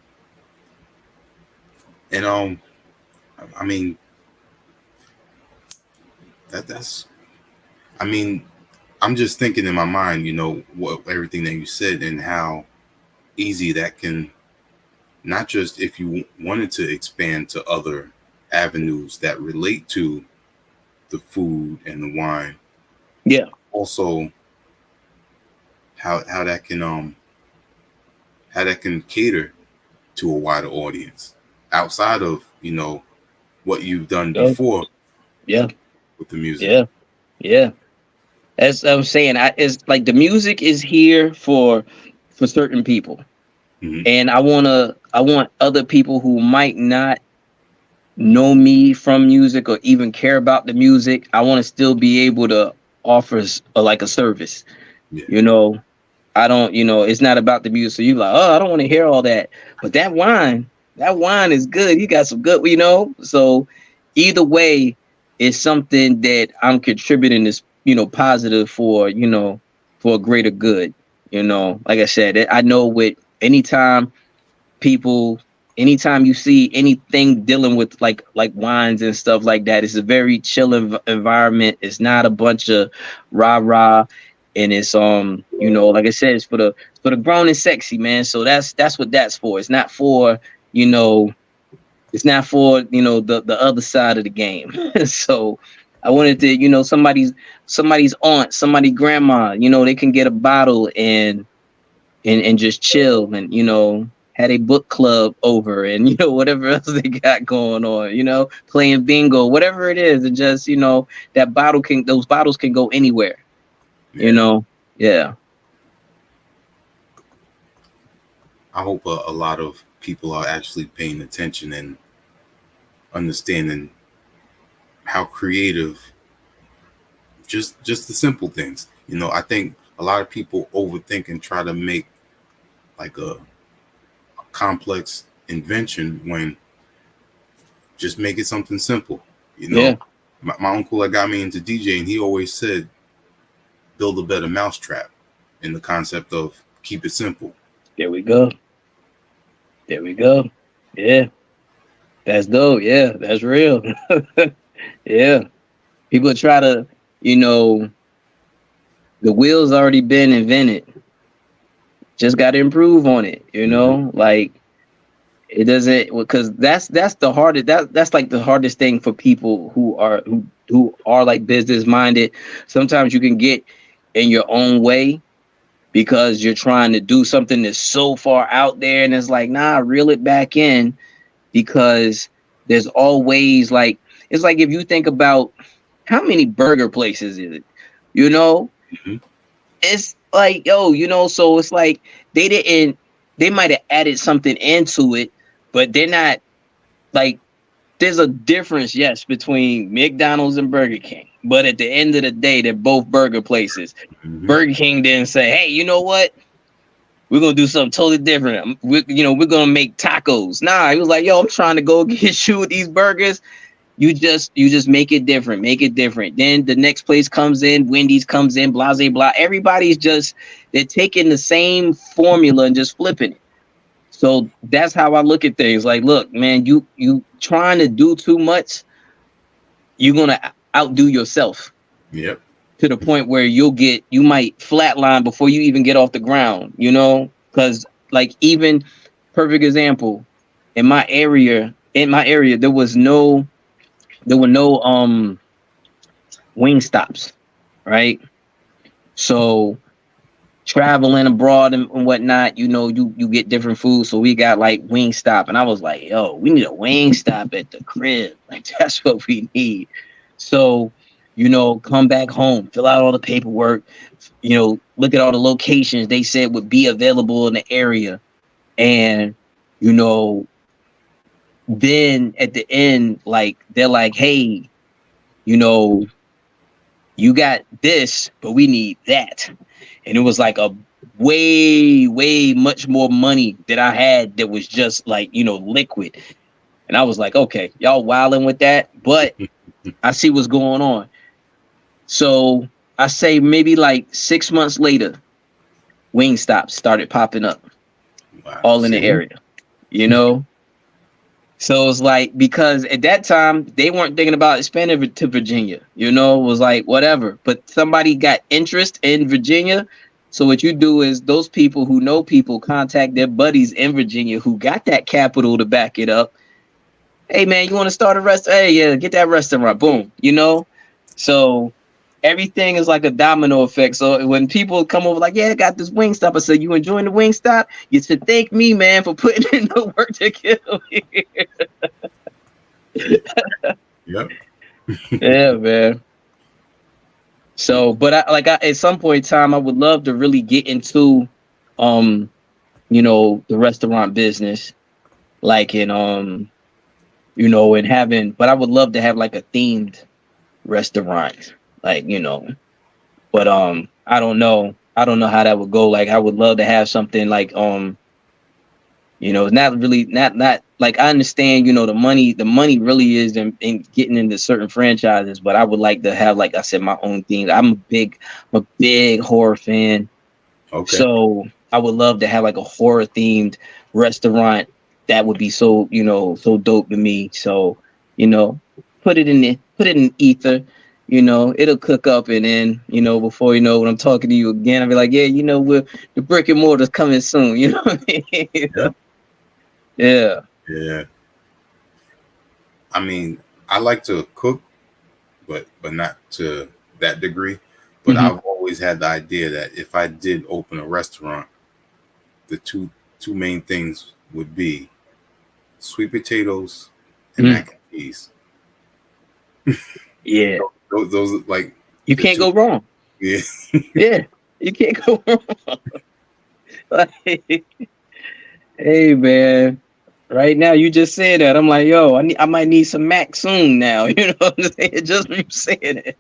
And I mean, that's. I mean, I'm just thinking in my mind, what everything that you said and how easy that can, not just if you wanted to expand to other avenues that relate to the food and the wine. Yeah. Also, how that can cater to a wider audience outside of what you've done before. Yeah. With the music. Yeah. As I'm saying, it's like the music is here for certain people, Hmm. and I want other people who might not know me from music or even care about the music. I want to still be able to offer like a service. Yeah. You know, I don't, it's not about the music. So you like, oh, I don't want to hear all that. But that wine is good. You got some good. So either way, it's something that I'm contributing this, positive for a greater good. Like I said, I know with anytime people anytime you see anything dealing with like wines and stuff like that, it's a very chill environment. It's not a bunch of rah rah, and it's like I said, it's for the grown and sexy, man. So that's what that's for. It's not for you know it's not for the other side of the game. So I wanted to somebody's aunt, somebody grandma, they can get a bottle and just chill and had a book club over and whatever else they got going on, playing bingo, whatever it is, and just those bottles can go anywhere, you Yeah. know. Yeah. I hope a lot of people are actually paying attention and understanding how creative just the simple things. I think a lot of people overthink and try to make like a complex invention when just make it something simple. You Yeah. know, my uncle that got me into DJing, he always said, build a better mousetrap in the concept of keep it simple. There we go. There we go. Yeah. That's dope. Yeah, that's real. Yeah. People try to, you know, the wheel's already been invented. Just got to improve on it, Hmm. like it doesn't, because that's the hardest, that's like the hardest thing for people who are like business minded. Sometimes you can get in your own way because you're trying to do something that's so far out there, and it's like, nah, reel it back in, because there's always like, it's like if you think about how many burger places is it, you know Hmm. it's like, yo, so it's like they might have added something into it, but they're not like, there's a difference, yes, between McDonald's and Burger King. But at the end of the day, they're both burger places. Hmm. Burger King didn't say, hey, you know what? We're gonna do something totally different. We're gonna make tacos. Nah, he was like, yo, I'm trying to go get you with these burgers. You just make it different, make it different. Then the next place comes in, Wendy's comes in, blah blah blah. Everybody's just, they're taking the same formula and just flipping it. So that's how I look at things. Like, look, man, you trying to do too much, you're gonna outdo yourself Yep. to the point where you might flatline before you even get off the ground. Because like, even perfect example, in my area, there were no wing stops, right? So traveling abroad and whatnot, you get different food. So we got like wing stop, and I was like, yo, we need a wing stop at the crib. Like, that's what we need. So, come back home, fill out all the paperwork, look at all the locations they said would be available in the area. And, you know, then at the end, like, they're like, hey, you know, you got this, but we need that. And it was like a way, way much more money that I had that was just like, liquid. And I was like, okay, y'all wilding with that, but I see what's going on. So I say maybe like 6 months later, Wingstop started popping up Wow. all in the See? area, you know? So it's like, because at that time they weren't thinking about expanding to Virginia, it was like whatever. But somebody got interest in Virginia. So what you do is, those people who know people contact their buddies in Virginia who got that capital to back it up. Hey man, you want to start a restaurant? Hey, yeah, get that restaurant. Boom. So everything is like a domino effect. So when people come over like, yeah, I got this Wingstop, I said, you enjoying the Wingstop? You should thank me, man, for putting in the work to get over here. Yep. Yeah, man. So, but at some point in time, I would love to really get into, the restaurant business, like in, and having, but I would love to have like a themed restaurant, like, but, I don't know how that would go. Like, I would love to have something like, not really, not like I understand, the money really is in getting into certain franchises, but I would like to have, like I said, my own thing. I'm a big horror fan. Okay. So I would love to have like a horror themed restaurant. That would be so, so dope to me. So, put it in ether, it'll cook up, and then, before you know when I'm talking to you again, I'll be like, yeah, the brick and mortar's coming soon, you know what I mean? Yeah. Yeah. I mean, I like to cook, but not to that degree. But I've always had the idea that if I did open a restaurant, the two main things would be sweet potatoes and mac and cheese. Yeah. Those like you can't go wrong. Yeah. Yeah. You can't go wrong. Like, hey man. Right now, you just said that. I'm like, yo, I might need some Mac soon now. You know what I'm saying? Just from you saying it.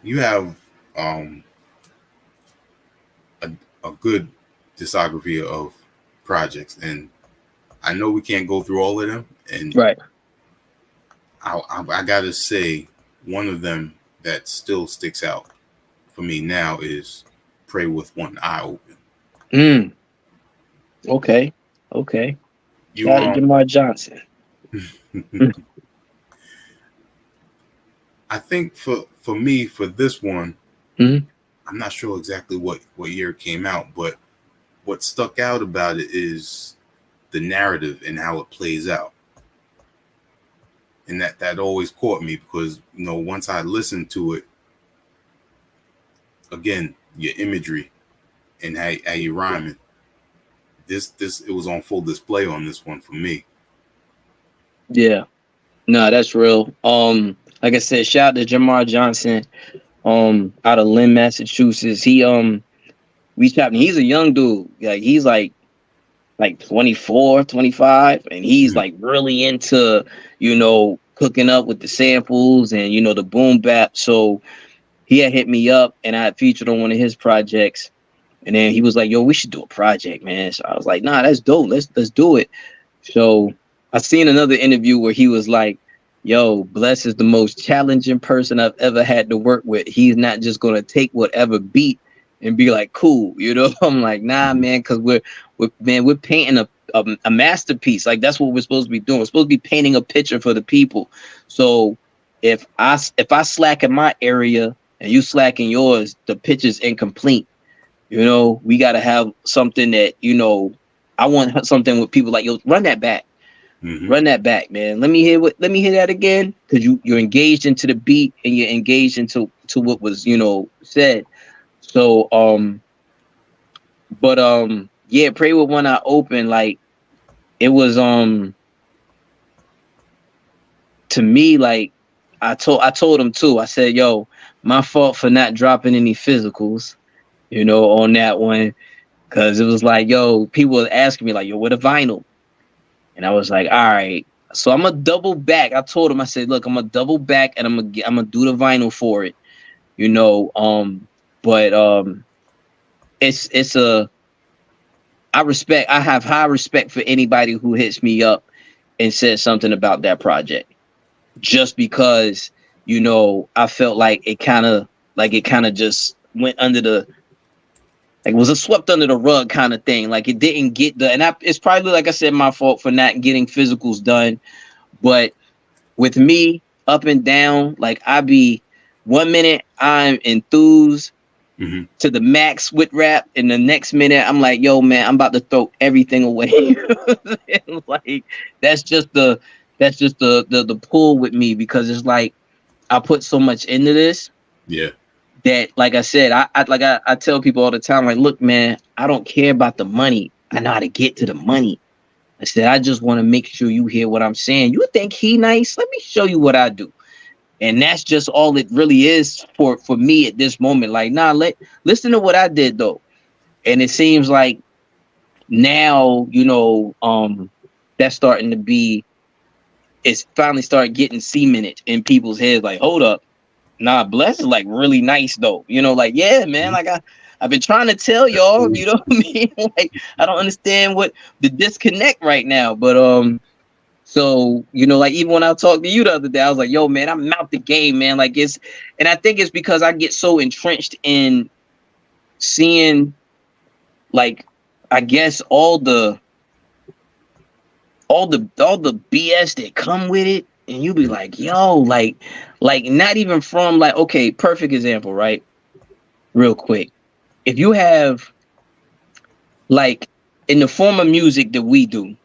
You have a good discography of projects, and I know we can't go through all of them. And right. I gotta say, one of them that still sticks out for me now is Pray with One Eye Open. Okay. Shout out to Jamar Johnson. I think for me, for this one, I'm not sure exactly what year it came out, but what stuck out about it is the narrative and how it plays out. And that always caught me because, once I listened to it, again, your imagery and how you rhyming, it was on full display on this one for me. Yeah. No, that's real. Like I said, shout out to Jamar Johnson, out of Lynn, Massachusetts. He we chopped, and he's a young dude. Like he's like 24, 25, and he's like really into, cooking up with the samples and the boom bap. So he had hit me up, and I had featured on one of his projects, and then he was like, yo, we should do a project, man. So I was like, nah, that's dope. Let's do it. So I seen another interview where he was like, yo, Bless is the most challenging person I've ever had to work with. He's not just going to take whatever beat and be like, cool, I'm like, nah, man, because we're painting a masterpiece. Like, that's what we're supposed to be doing. We're supposed to be painting a picture for the people. So if I slack in my area and you slack in yours, the picture's incomplete. We got to have something that, I want something with people like, yo, run that back. Run that back, man. Let me hear that again, because you're engaged into the beat and you're engaged into what was said. So yeah, Pray with One Eye Open, like it was to me, like I told him too. I said, yo, my fault for not dropping any physicals, on that one, because it was like, yo, people were asking me like, yo, what a vinyl. And I was like, all right, so I'm gonna double back. I told him, I said, look, I'm gonna double back and I'm gonna do the vinyl for it, but I have high respect for anybody who hits me up and says something about that project, just because, I felt like it kind of just went under the, like it was a swept under the rug kind of thing. Like it didn't get it's probably, like I said, my fault for not getting physicals done. But with me, up and down, like I be 1 minute I'm enthused to the max with rap, and the next minute I'm like, yo, man, I'm about to throw everything away. Like that's just the pull with me, because it's like I put so much into this. Yeah. That, like I said, I tell people all the time, like, look, man, I don't care about the money. I know how to get to the money. I said, I just want to make sure you hear what I'm saying. You think he nice? Let me show you what I do. And that's just all it really is for me at this moment. Like, nah, listen to what I did though. And it seems like now, that's starting to be, it's finally started getting cemented in people's heads. Like, hold up, nah, Bless is like really nice though. Like, yeah, man, like I've been trying to tell y'all, you know what I mean? Like, I don't understand what the disconnect right now. But so, like even when I talked to you the other day, I was like, yo, man, I'm out the game, man. Like and I think it's because I get so entrenched in seeing, like, I guess all the BS that come with it. And you be like, yo, like not even from like, okay, perfect example, right? Real quick. If you have, like, in the form of music that we do,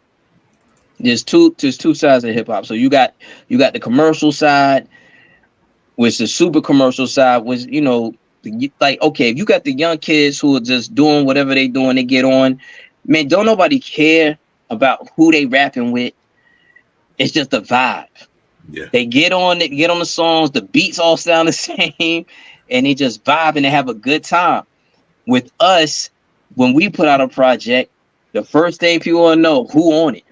there's two sides of hip hop. So you got the commercial side, which the super commercial side was, like, okay, if you got the young kids who are just doing whatever they doing, they get on, man, don't nobody care about who they rapping with. It's just a vibe. Yeah. They get on the songs, the beats all sound the same, and they just vibe and they have a good time. With us, when we put out a project, the first thing people want to know, who on it?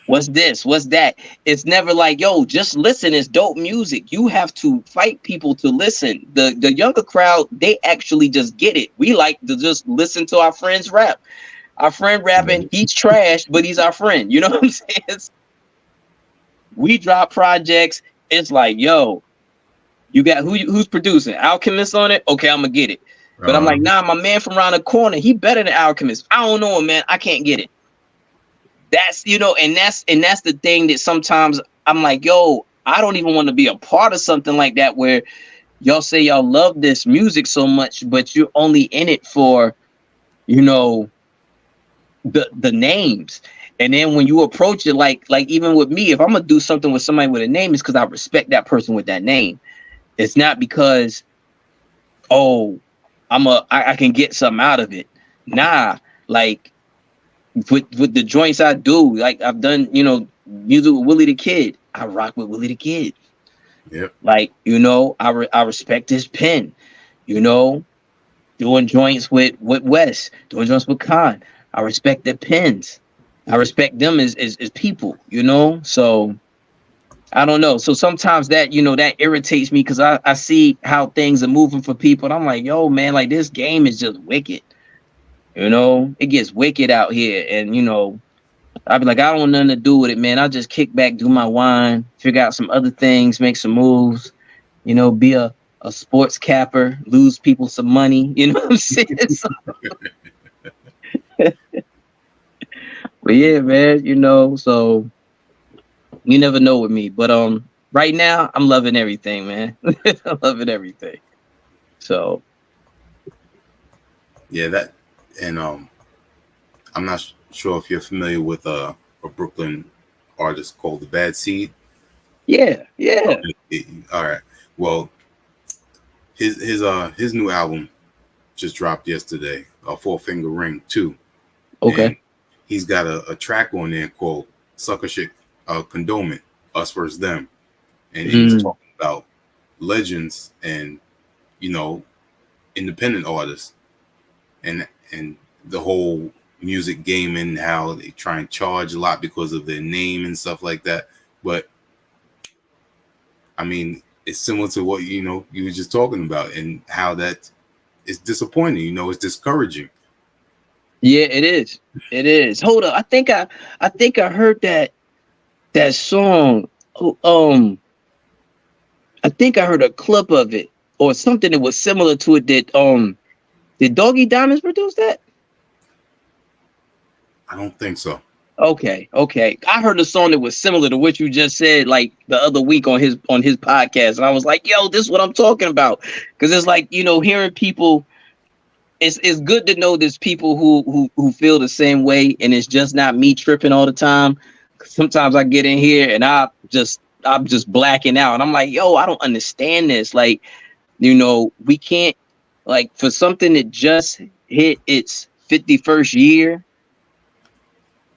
What's this? What's that? It's never like, yo, just listen. It's dope music. You have to fight people to listen. The younger crowd, they actually just get it. We like to just listen to our friends rap. Our friend rapping, he's trash, but he's our friend. You know what I'm saying? We drop projects. It's like, yo, you got who's producing? Alchemist on it? Okay, I'm gonna get it. But I'm like, nah, my man from around the corner, he better than Alchemist. I don't know him, man. I can't get it. That's, and that's the thing that sometimes I'm like, yo, I don't even want to be a part of something like that where y'all say y'all love this music so much, but you're only in it for, the names. And then when you approach it, like even with me, if I'm gonna do something with somebody with a name, it's because I respect that person with that name. It's not because, oh, I can get something out of it. Nah, like with the joints I do, like I've done, music with Willie the Kid. I rock with Willie the Kid. Yep. Like, I respect his pen. Doing joints with Wes, doing joints with Khan. I respect their pens. I respect them as people, So I don't know. So sometimes that, that irritates me because I see how things are moving for people. And I'm like, yo, man, like this game is just wicked. It gets wicked out here. And, I'd be like, I don't want nothing to do with it, man. I'll just kick back, do my wine, figure out some other things, make some moves, be a sports capper, lose people some money. You know what I'm saying? So, but yeah, man, so you never know with me. But right now I'm loving everything, man. I'm loving everything. So yeah, that, and I'm not sure if you're familiar with a Brooklyn artist called The Bad Seed. Yeah. All right. Well, his new album just dropped yesterday, Four Finger Ring 2. Okay. And he's got a track on there called Sucker Shit Condonement, Us Versus Them. And he's talking about legends and, independent artists and the whole music game and how they try and charge a lot because of their name and stuff like that. But I mean, it's similar to what, you were just talking about and how that is disappointing, it's discouraging. Yeah, it is. It is. Hold up. I think I heard that song. I think I heard a clip of it or something that was similar to it. Did Doggy Diamonds produce that? I don't think so. Okay. I heard a song that was similar to what you just said, like the other week on his podcast, and I was like, "Yo, this is what I'm talking about." Because it's like, hearing people. It's good to know there's people who feel the same way, and it's just not me tripping all the time. Sometimes I get in here and I'm just blacking out, and I'm like, "Yo, I don't understand this." Like, we can't, like, for something that just hit its 51st year.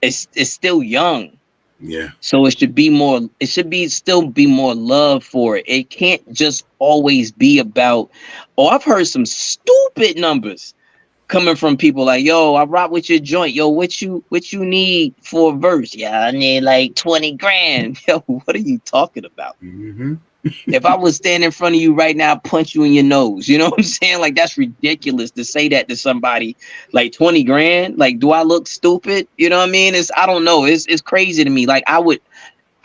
it's still young. Yeah. So it should be more, it should be still be more love for it. It can't just always be about, oh, I've heard some stupid numbers coming from people like, yo, I rock with your joint. Yo, what you need for a verse? Yeah, I need like 20 grand. Yo, what are you talking about? Mm-hmm. If I was standing in front of you right now, I'd punch you in your nose. You know what I'm saying? Like, that's ridiculous to say that to somebody. Like 20 grand. Like, do I look stupid? You know what I mean? I don't know. It's crazy to me. Like, I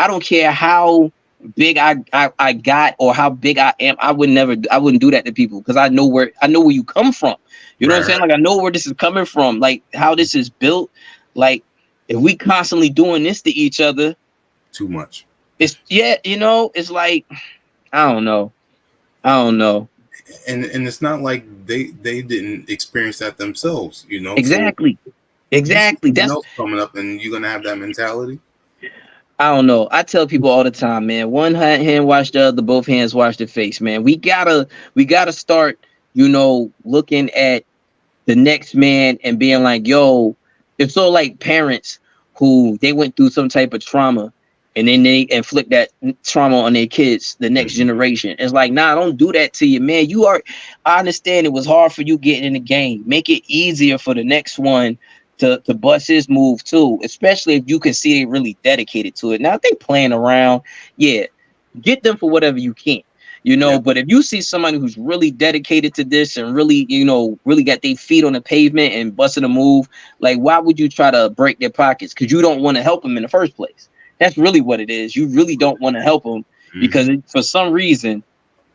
don't care how big I got or how big I am. I wouldn't do that to people, because I know where you come from. You know what I'm saying? Like, I know where this is coming from, like how this is built. Like, if we constantly doing this to each other, Too much. it's it's like, I don't know. And it's not like they didn't experience that themselves, you know. Exactly. So Exactly. that's That's, coming up, and you're gonna have that mentality. I don't know. I tell people all the time, man, one hand wash the other, both hands wash the face, man. We gotta start, looking at the next man and being like, yo, it's so like parents who they went through some type of trauma and then they inflict that trauma on their kids, the next generation. It's like, nah, don't do that to you, man. I understand it was hard for you getting in the game. Make it easier for the next one to bust his move too, especially if you can see they really dedicated to it. Now, if they playing around, yeah, get them for whatever you can. But if you see somebody who's really dedicated to this and really, really got their feet on the pavement and busting a move, like, why would you try to break their pockets? Because you don't want to help them in the first place. That's really what it is. You really don't want to help them because for some reason,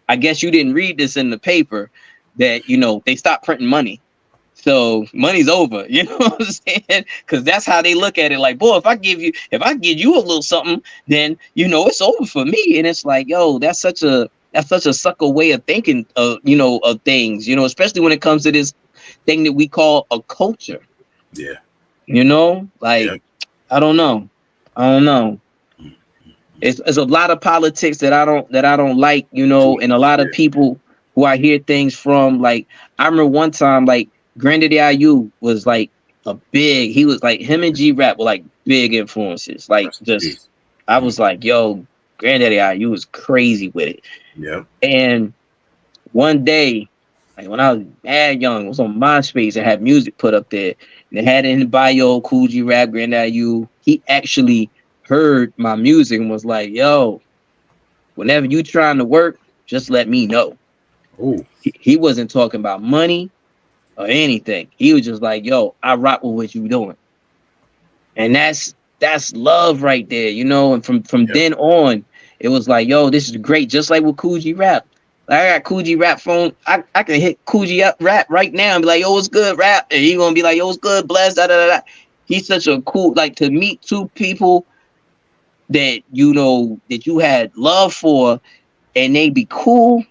I guess you didn't read this in the paper that, they stopped printing money. So money's over, you know what I'm saying? Because that's how they look at it. Like, boy, if I give you a little something, then it's over for me. And it's like, yo, that's such a sucker way of thinking of things, especially when it comes to this thing that we call a culture. Yeah. I don't know. It's a lot of politics that I don't like, and a lot of people who I hear things from. Like, I remember one time, like, Granddaddy IU was like he was like, him and G Rap were like big influences. Like, just, I was like, yo, Granddaddy IU was crazy with it. Yeah. And one day, like when I was mad young, I was on MySpace and had music put up there. And they had it in the bio, Cool G Rap, Granddaddy IU. He actually heard my music and was like, yo, whenever you trying to work, just let me know. Oh. He wasn't talking about money or anything. He was just like, yo, I rock with what you doing. And that's love right there, and from then on, it was like, yo, this is great. Just like with Cool G Rap. Like, I got Cool G Rap phone. I can hit Cool G Rap right now and be like, yo, what's good, Rap? And he gonna be like, yo, what's good, bless, da da da. He's such a cool, like, to meet two people that that you had love for and they be cool.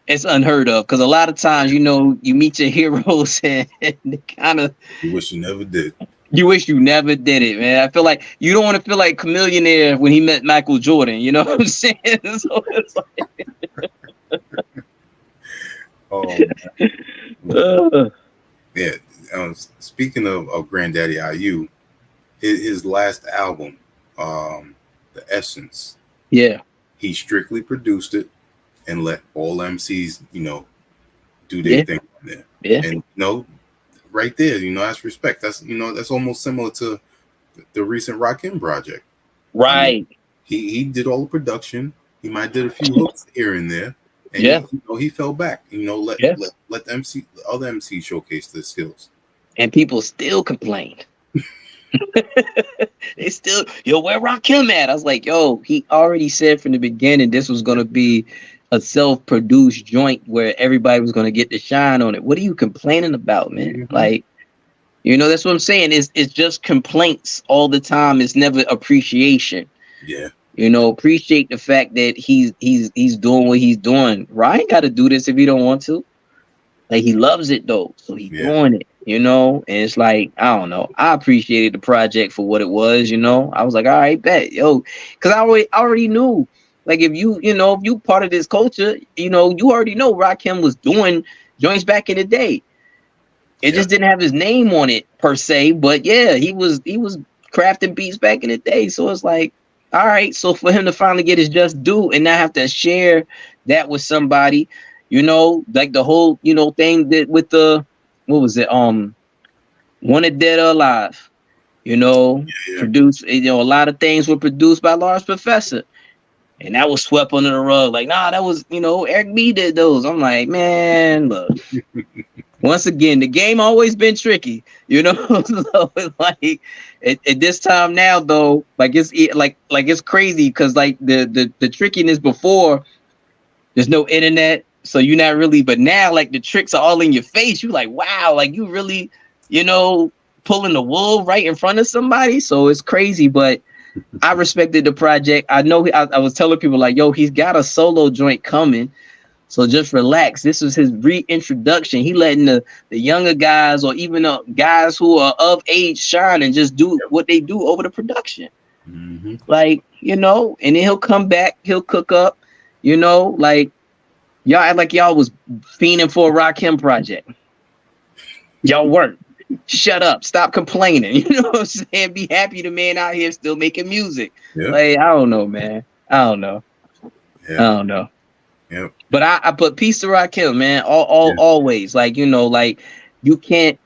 It's unheard of, because a lot of times, you meet your heroes and they kind of, you wish you never did. You wish you never did it, man. I feel like you don't want to feel like Chameleonaire when he met Michael Jordan. You know what I'm saying? So it's like, yeah. Speaking of Granddaddy IU, his last album, The Essence. Yeah. He strictly produced it and let all MCs, do their thing there. Yeah. And right there, that's respect. That's almost similar to the recent Rakim project. Right. He did all the production. He might did a few hooks here and there. And he fell back. Let the other MC showcase their skills. And people still complained. They still, yo, where Rakim at? I was like, yo, he already said from the beginning this was gonna be a self-produced joint where everybody was going to get the shine on it. What are you complaining about, man? Like, that's what I'm saying. It's just complaints all the time. It's never appreciation. Yeah. Appreciate the fact that he's doing what he's doing. Ryan got to do this if he don't want to. Like, he loves it though, so he's doing it. And it's like, I don't know. I appreciated the project for what it was. I was like, all right, bet, yo, because I already knew. Like, if you part of this culture, you already know Rakim was doing joints back in the day. It just didn't have his name on it per se, but yeah, he was crafting beats back in the day. So it's like, all right, so for him to finally get his just due and not have to share that with somebody, you know, like the whole, you know, thing that with the, what was it, Wanted Dead or Alive, you know, produced, you know, a lot of things were produced by Large Professor. And that was swept under the rug. Like, nah, that was, you know, Eric B did those. I'm like, man, look. Once again, the game always been tricky, you know. So it's like at this time now, though, like it's it's crazy because like the trickiness before, there's no internet, so you're not really. But now, like the tricks are all in your face. You like, wow, like you really, you know, pulling the wool right in front of somebody. So it's crazy, but I respected the project. I know I was telling people like, yo, he's got a solo joint coming. So just relax. This was his reintroduction. He letting the younger guys or even the guys who are of age shine and just do what they do over the production. Mm-hmm. Like, you know, and then he'll come back, he'll cook up, you know, like y'all act like y'all was fiending for a Rakim project. Y'all weren't. Shut up. Stop complaining. You know what I'm saying? Be happy the man out here still making music. Yeah. Like, I don't know, man. I don't know. Yeah. I don't know. Yep. But I put peace to Rakim, man. Always. Like, you know, like you can't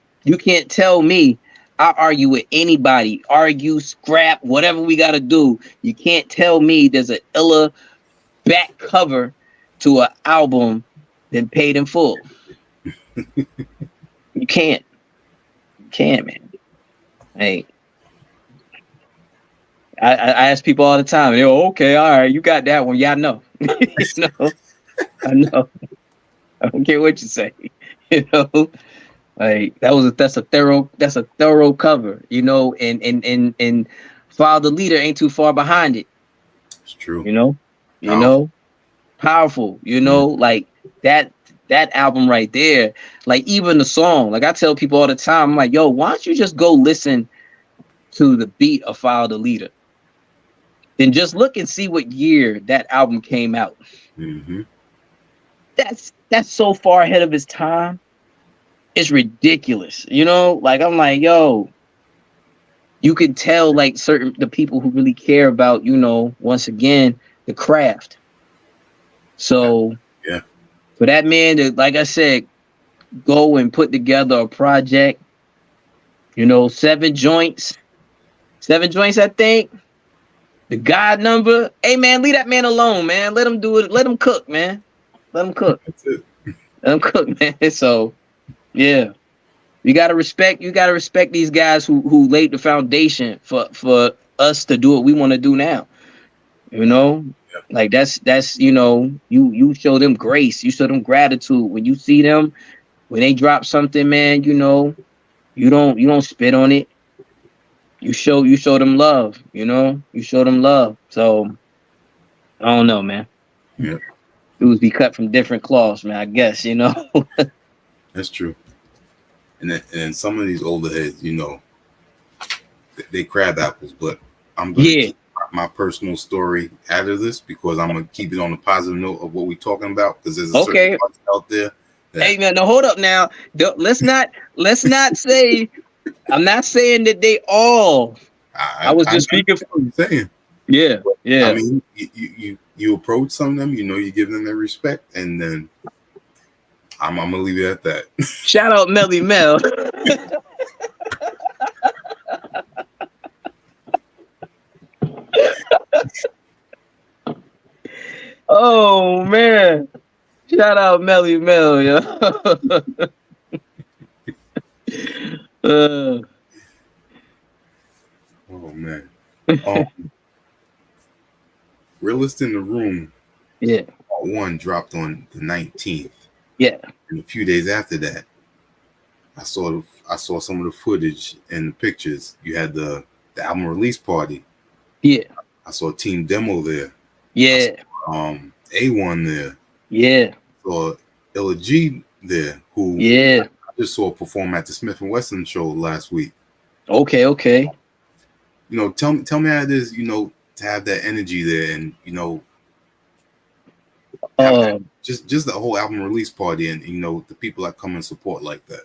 tell me I argue with anybody, argue, scrap, whatever we gotta do. You can't tell me there's an illa back cover to an album than Paid in Full. You can't. Man. Hey, I ask people all the time, and they're okay, all right, you got that one. Yeah, I know. You know, I know. I don't care what you say. You know, like that's a thorough cover. You know, and Follow the Leader ain't too far behind it. It's true. You know, powerful. You know, like that album right there. Like even the song. Like I tell people all the time, I'm like, yo, why don't you just go listen to the beat of Follow the Leader? Then just look and see what year that album came out. Mm-hmm. That's so far ahead of his time. It's ridiculous. You know, like I'm like, yo, you can tell like the people who really care about, you know, once again, the craft. So yeah. For that man to, like I said, go and put together a project, you know, 7 joints, I think. The God Number. Hey man, leave that man alone, man. Let him do it. Let him cook, man. Let him cook. That's it. Let him cook, man. So yeah. You gotta respect these guys who laid the foundation for us to do what we want to do now. You know? Yeah. Like that's you know, you show them grace, you show them gratitude. When you see them, when they drop something, man, you know, you don't spit on it. You show them love, you know, you show them love. So I don't know, man. Yeah. Dudes be cut from different cloths, man, I guess, you know. That's true. And then some of these older heads, you know, they crab apples, but I'm going to keep my personal story out of this because I'm going to keep it on the positive note of what we're talking about because there's a certain parts out there. Hey man, no, hold up now. Let's not say. I'm not saying that they all. I was just speaking. What I'm saying. Yeah, yeah. I mean, you approach some of them, you know, you give them their respect, and then I'm gonna leave it at that. Shout out Melly Mel. Oh man. Shout out Melly Mel, yo. Oh man. Realist in the Room. Yeah. Part 1 dropped on the 19th. Yeah. And a few days after that, I saw some of the footage and the pictures. You had the album release party. Yeah. I saw Team Demo there. Yeah. A1 there. Yeah. I saw Illa G there, who I just saw perform at the Smith & Wesson show last week. Okay. You know, tell me how it is, you know, to have that energy there and, you know, just the whole album release party and, you know, the people that come and support like that.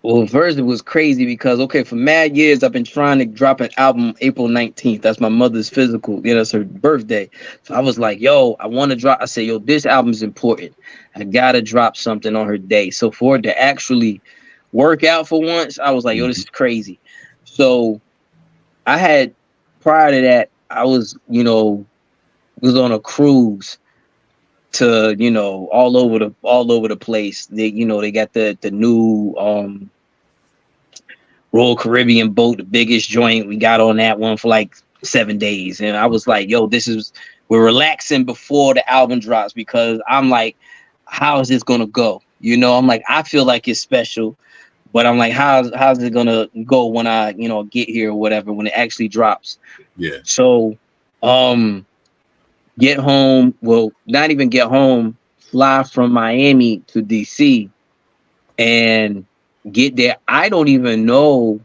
Well, first it was crazy because for mad years I've been trying to drop an album April 19th. That's my mother's physical, that's her birthday. So I was like, yo, I want to drop. I said, yo, this album is important. I gotta drop something on her day. So for it to actually work out for once, I was like, yo, this is crazy. So I had, prior to that, I was, was on a cruise to, all over the place. They, they got the new Royal Caribbean boat, the biggest joint. We got on that one for like 7 days. And I was like, yo, we're relaxing before the album drops, because I'm like, how is this gonna go? I'm like, I feel like it's special, but I'm like, how's it gonna go when I, get here or whatever, when it actually drops? Yeah. So get home, well, not even get home, fly from Miami to DC and get there. I don't even know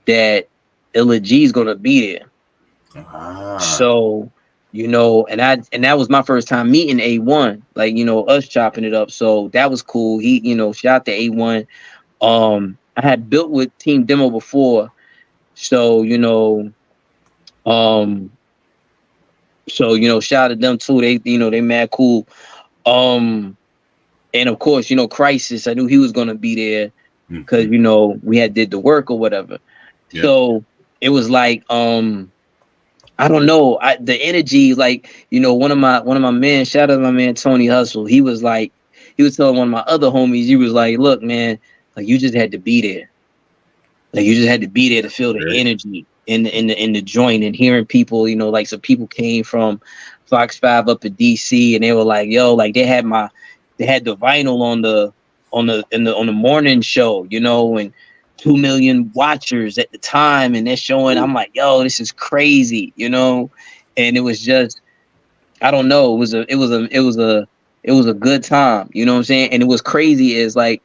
that Illa G is gonna be there. So, and that was my first time meeting A1, like, us chopping it up. So that was cool. He, shout out to A1. I had built with Team Demo before. So, shout out to them too. They, they mad cool. And of course, Crisis, I knew he was gonna be there because we had did the work or whatever. Yep. So it was like I don't know, the energy, like, one of my men, shout out to my man Tony Hustle, he was telling one of my other homies, he was like, look, man, like, you just had to be there. Like, you just had to be there to feel the energy in the joint, and hearing people, like, some people came from Fox 5 up at DC, and they were like, yo, like, they had the vinyl on the morning show, and 2 million watchers at the time, and they're showing. I'm like, yo, this is crazy, and it was just, I don't know, it was a good time, you know what I'm saying? And it was crazy is like,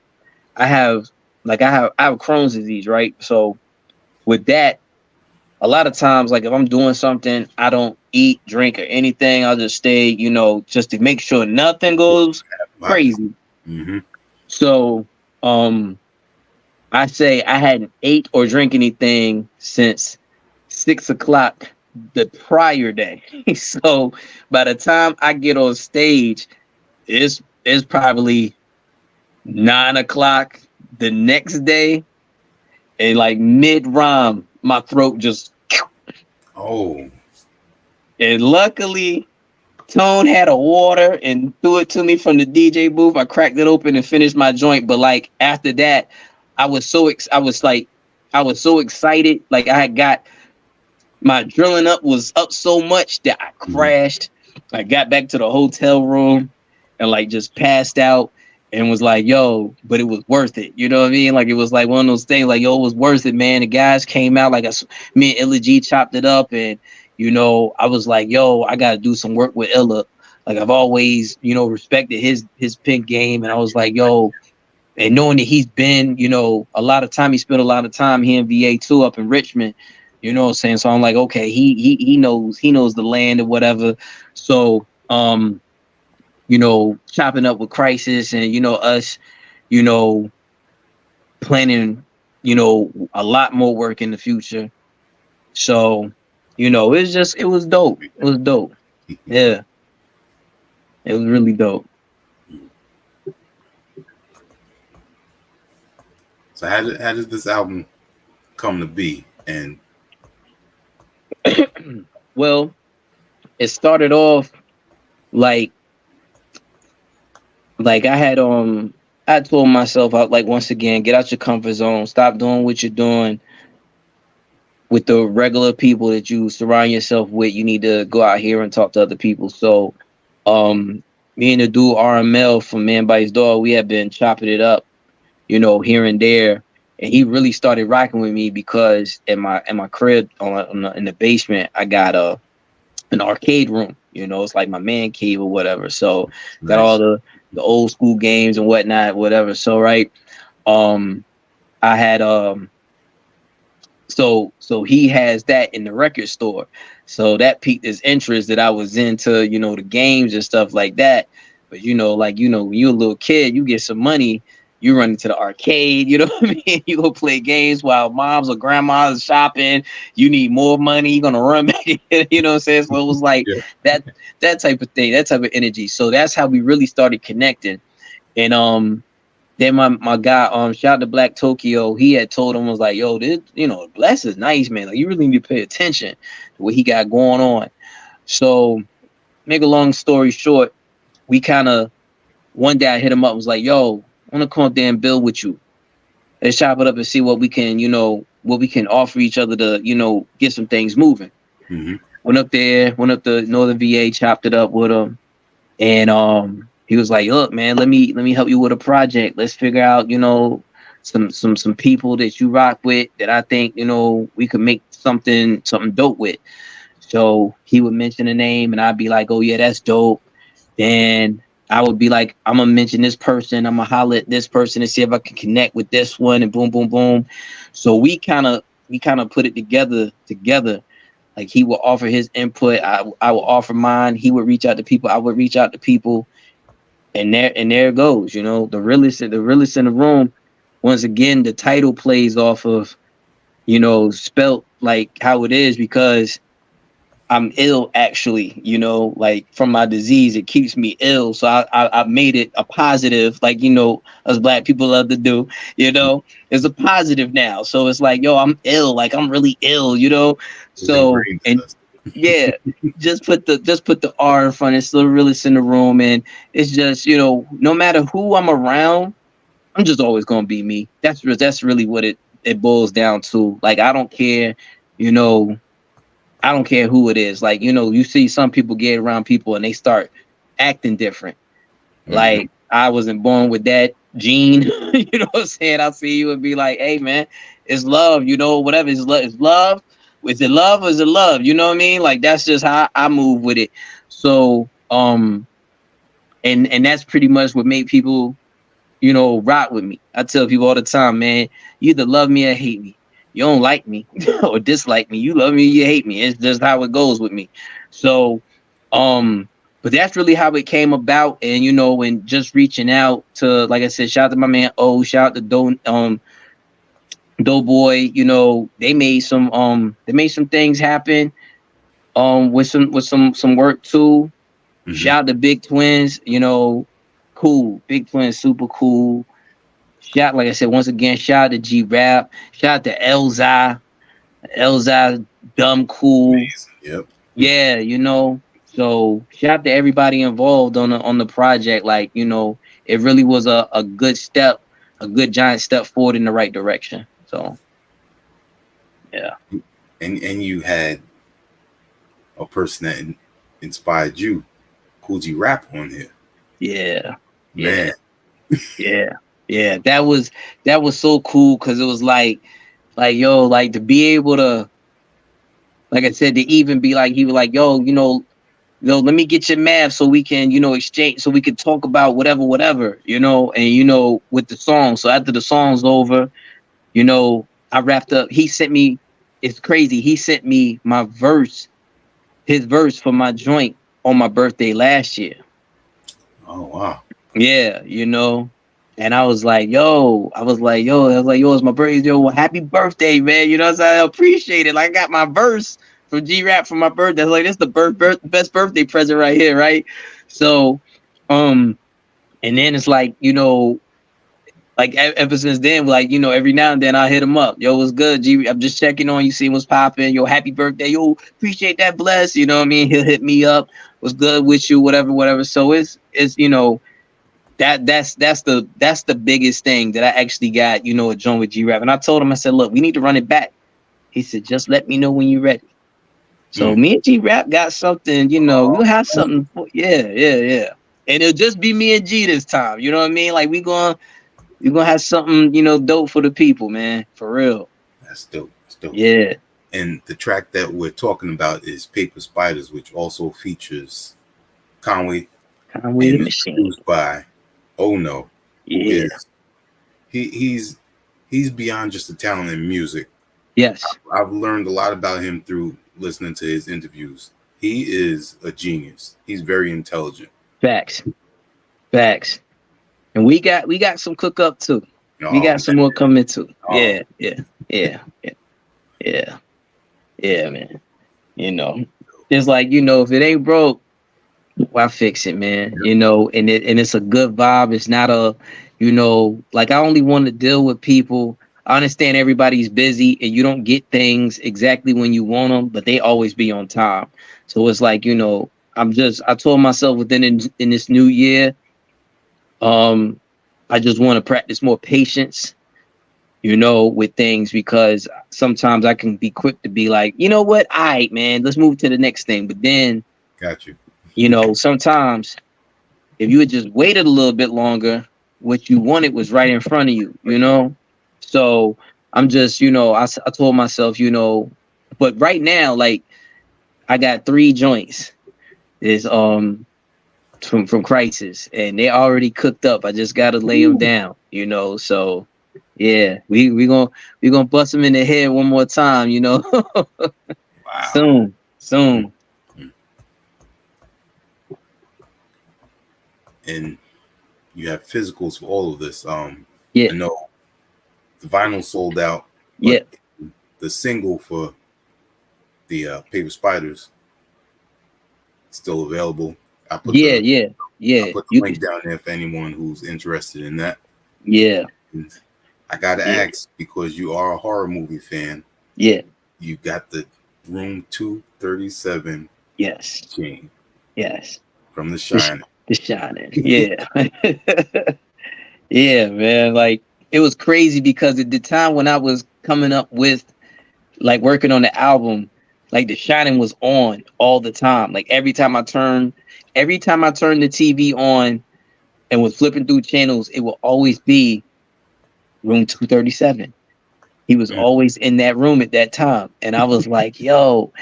I have Crohn's disease, right? So with that, a lot of times, like, if I'm doing something, I don't eat, drink, or anything. I'll just stay, just to make sure nothing goes crazy. Mm-hmm. So, I say I hadn't ate or drank anything since 6 o'clock the prior day. So by the time I get on stage, it's probably 9 o'clock the next day, and like mid rhyme, my throat just. Oh. And luckily, Tone had a water and threw it to me from the DJ booth. I cracked it open and finished my joint. But like after that, I was so excited. Like, I had got my adrenaline was up so much that I crashed. I got back to the hotel room and like just passed out and was like, yo, but it was worth it. You know what I mean? Like, it was like one of those things like, yo, it was worth it, man. The guys came out, like, me and Illa G chopped it up, and, I was like, yo, I got to do some work with Illa. Like, I've always, respected his pen game. And I was like, yo, and knowing that he's been, he spent a lot of time here in VA too, up in Richmond, you know what I'm saying? So I'm like, okay, he knows the land or whatever. So, chopping up with Crisis and, us, planning, a lot more work in the future. So, it was dope. It was dope. Yeah. It was really dope. So how did this album come to be? And well, it started off like I told myself, like, once again, get out your comfort zone, stop doing what you're doing with the regular people that you surround yourself with. You need to go out here and talk to other people. So me and the dude RML from Man Bites Dog, we have been chopping it up, here and there. And he really started rocking with me because in my crib in the basement, I got an arcade room. It's like my man cave or whatever. So got all the old school games and whatnot, whatever. So right, I had so he has that in the record store. So that piqued his interest that I was into, the games and stuff like that. But when you're a little kid, you get some money. you run into the arcade, you know what I mean? You go play games while moms or grandmas shopping. You need more money, you're gonna run back in, you know what I'm saying? So it was like Yeah. that type of thing, that type of energy. So that's how we really started connecting. And then my guy, shout out to Black Tokyo, he had told him, was like, yo, this, Bless is nice, man. Like, you really need to pay attention to what he got going on. So make a long story short, we kind of, one day I hit him up, was like, yo, I want to come up there and build with you. Let's chop it up and see what we can, what we can offer each other to, get some things moving. Mm-hmm. Went up to Northern VA, chopped it up with him. And he was like, look, man, let me help you with a project. Let's figure out, some people that you rock with that I think, we could make something dope with. So he would mention a name and I'd be like, oh yeah, that's dope. Then I would be like, I'm gonna mention this person, I'm gonna holler at this person and see if I can connect with this one, and boom, boom, boom. So we kind of put it together. Like, he would offer his input, I would offer mine. He would reach out to people, I would reach out to people, and there it goes. The realest in the room. Once again, the title plays off of, spelt like how it is, because I'm ill, actually, like from my disease, it keeps me ill. So I made it a positive, like, as Black people love to do, it's a positive now. So it's like, yo, I'm ill, like I'm really ill, So, and yeah, just put the R in front. It's the realest in the room. And it's just, no matter who I'm around, I'm just always going to be me. That's really what it boils down to. Like, I don't care, I don't care who it is. Like, you see some people get around people and they start acting different. Mm-hmm. Like, I wasn't born with that gene. You know what I'm saying? I'll see you and be like, hey, man, it's love, whatever. It's love. It's love. Is it love or is it love? You know what I mean? Like, that's just how I move with it. So, and that's pretty much what made people, rock with me. I tell people all the time, man, you either love me or hate me. You don't like me or dislike me. You love me, you hate me. It's just how it goes with me. So, but that's really how it came about. And, and just reaching out to, like I said, shout out to my man O, shout out to Doughboy. They made some things happen with some work too. Mm-hmm. Shout out to Big Twins, cool. Big Twins, super cool. Like I said, once again, shout out to G Rap, shout out to Elzai, dumb cool. Amazing. Yep. Yeah, so shout out to everybody involved on the project. Like, it really was a good step, a good giant step forward in the right direction. So yeah. And you had a person that inspired you, Cool G Rap, on here. Yeah. Man. Yeah. That was so cool, because it was like yo, like to be able to, like I said, to even be like, he was like, yo, let me get your math so we can, exchange, so we can talk about whatever, and with the song. So after the song's over, I wrapped up. He sent me, it's crazy. He sent me his verse for my joint on my birthday last year. Oh wow. Yeah, and I was like, yo, it's my birthday. Yo, happy birthday, man. You know what I'm saying? I appreciate it. Like, I got my verse from G Rap for my birthday. I was like, this is the best birthday present right here, right? So, and then it's like, like ever since then, like, every now and then I hit him up. Yo, what's good, G? I'm just checking on you, see what's popping. Yo, happy birthday. Yo, appreciate that, bless. You know what I mean? He'll hit me up. What's good with you? Whatever. So it's that's the biggest thing that I actually got, a joint with G Rap. And I told him, I said, look, we need to run it back. He said, just let me know when you're ready. So me and G Rap got something, we'll have something. Yeah. And it'll just be me and G this time. You know what I mean? Like, we're gonna have something, dope for the people, man. For real. That's dope. Yeah. And the track that we're talking about is Paper Spiders, which also features Conway the Machine. Produced by Oh No. Yeah. He's beyond just a talent in music. Yes. I've learned a lot about him through listening to his interviews. He is a genius. He's very intelligent. Facts. And we got some cook up too. We got some more coming too. Yeah, yeah, yeah, yeah, yeah, yeah, man. You know, it's like, you know, if it ain't broke, why fix it, man? You know, and it's a good vibe. It's not a, you know, like I only want to deal with people. I understand everybody's busy and you don't get things exactly when you want them, but they always be on time. So it's like, you know, I told myself in this new year, I just want to practice more patience, you know, with things, because sometimes I can be quick to be like, you know what, all right, man, let's move to the next thing. But then, got you. you know, sometimes if you had just waited a little bit longer, what you wanted was right in front of you, you know? So I'm just, you know, I told myself, you know, but right now, like I got 3 joints is from Crisis, and they already cooked up. I just got to lay them down, you know? So yeah, we gonna bust them in the head one more time, you know? Wow. Soon. And you have physicals for all of this. Yeah. I know the vinyl sold out, Yeah. but the single for the Paper Spiders still available. I put Yeah. I put the You link can, down there for anyone who's interested in that. yeah. And I gotta Yeah. ask, because you are a horror movie fan. Yeah. You got the Room 237 Yes. chain Yes. from The Shining. The Shining. Yeah. Yeah, man. Like it was crazy because at the time when I was coming up with like working on the album, like The Shining was on all the time. Like every time I turned the TV on and was flipping through channels, it will always be Room 237. He was always in that room at that time. And I was like, yo,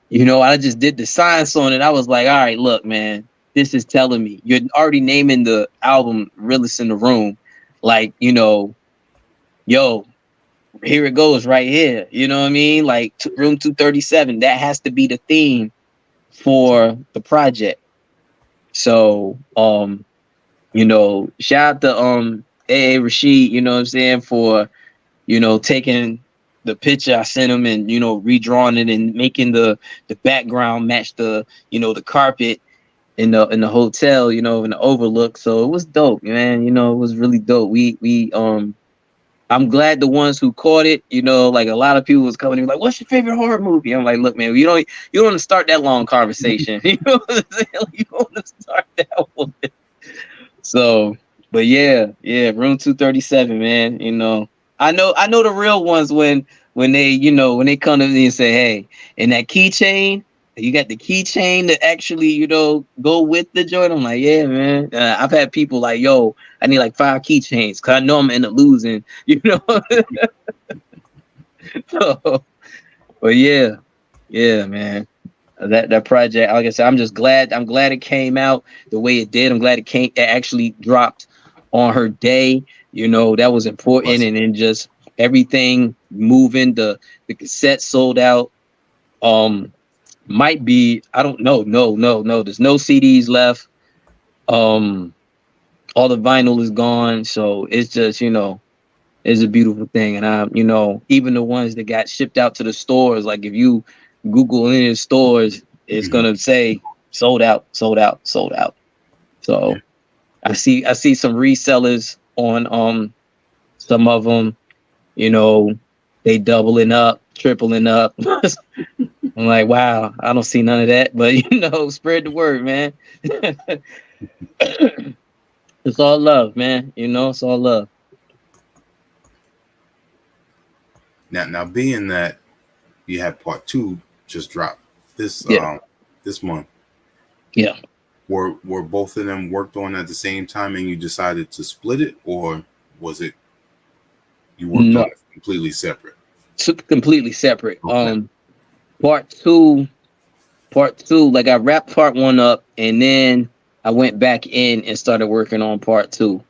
you know, I just did the science on it. I was like, all right, look, man, this is telling me you're already naming the album Realest in the Room. Like, you know, yo, here it goes right here. You know what I mean? Like Room 237, that has to be the theme for the project. So, you know, shout out to A.A. Rashid, you know what I'm saying, for, you know, taking the picture I sent him and, you know, redrawing it and making the background match the, you know, the carpet in the hotel, you know, in the overlook. So it was dope, man. You know, it was really dope. I'm glad the ones who caught it, you know, like a lot of people was coming to me like, what's your favorite horror movie? I'm like, look, man, you don't want to start that long conversation. You know what I'm saying? Like, you don't want to start that one. So, but yeah, Room 237, man. You know, I know the real ones when they, you know, when they come to me and say, hey, and that keychain, you got the keychain to actually, you know, go with the joint. I'm like, yeah, man. I've had people like, yo, I need like 5 keychains because I know I'm end up losing, you know. So, but yeah, man. That project, like I said, I'm glad it came out the way it did. I'm glad it actually dropped on her day. You know, that was important. And then just everything moving, the cassette sold out. Might be, I don't know. No. There's no CDs left. All the vinyl is gone. So it's just, you know, it's a beautiful thing. And you know, even the ones that got shipped out to the stores, like if you Google any of the stores, it's gonna say sold out. So I see some resellers on some of them, you know, they doubling up, tripling up. I'm like, wow, I don't see none of that, but you know, spread the word, man. It's all love, man. You know, it's all love. Now being that you had part 2 just dropped this this month. Yeah. Were both of them worked on at the same time and you decided to split it, or was it you worked on it completely separate? Completely separate. Okay. Part two, like I wrapped part 1 up and then I went back in and started working on part 2.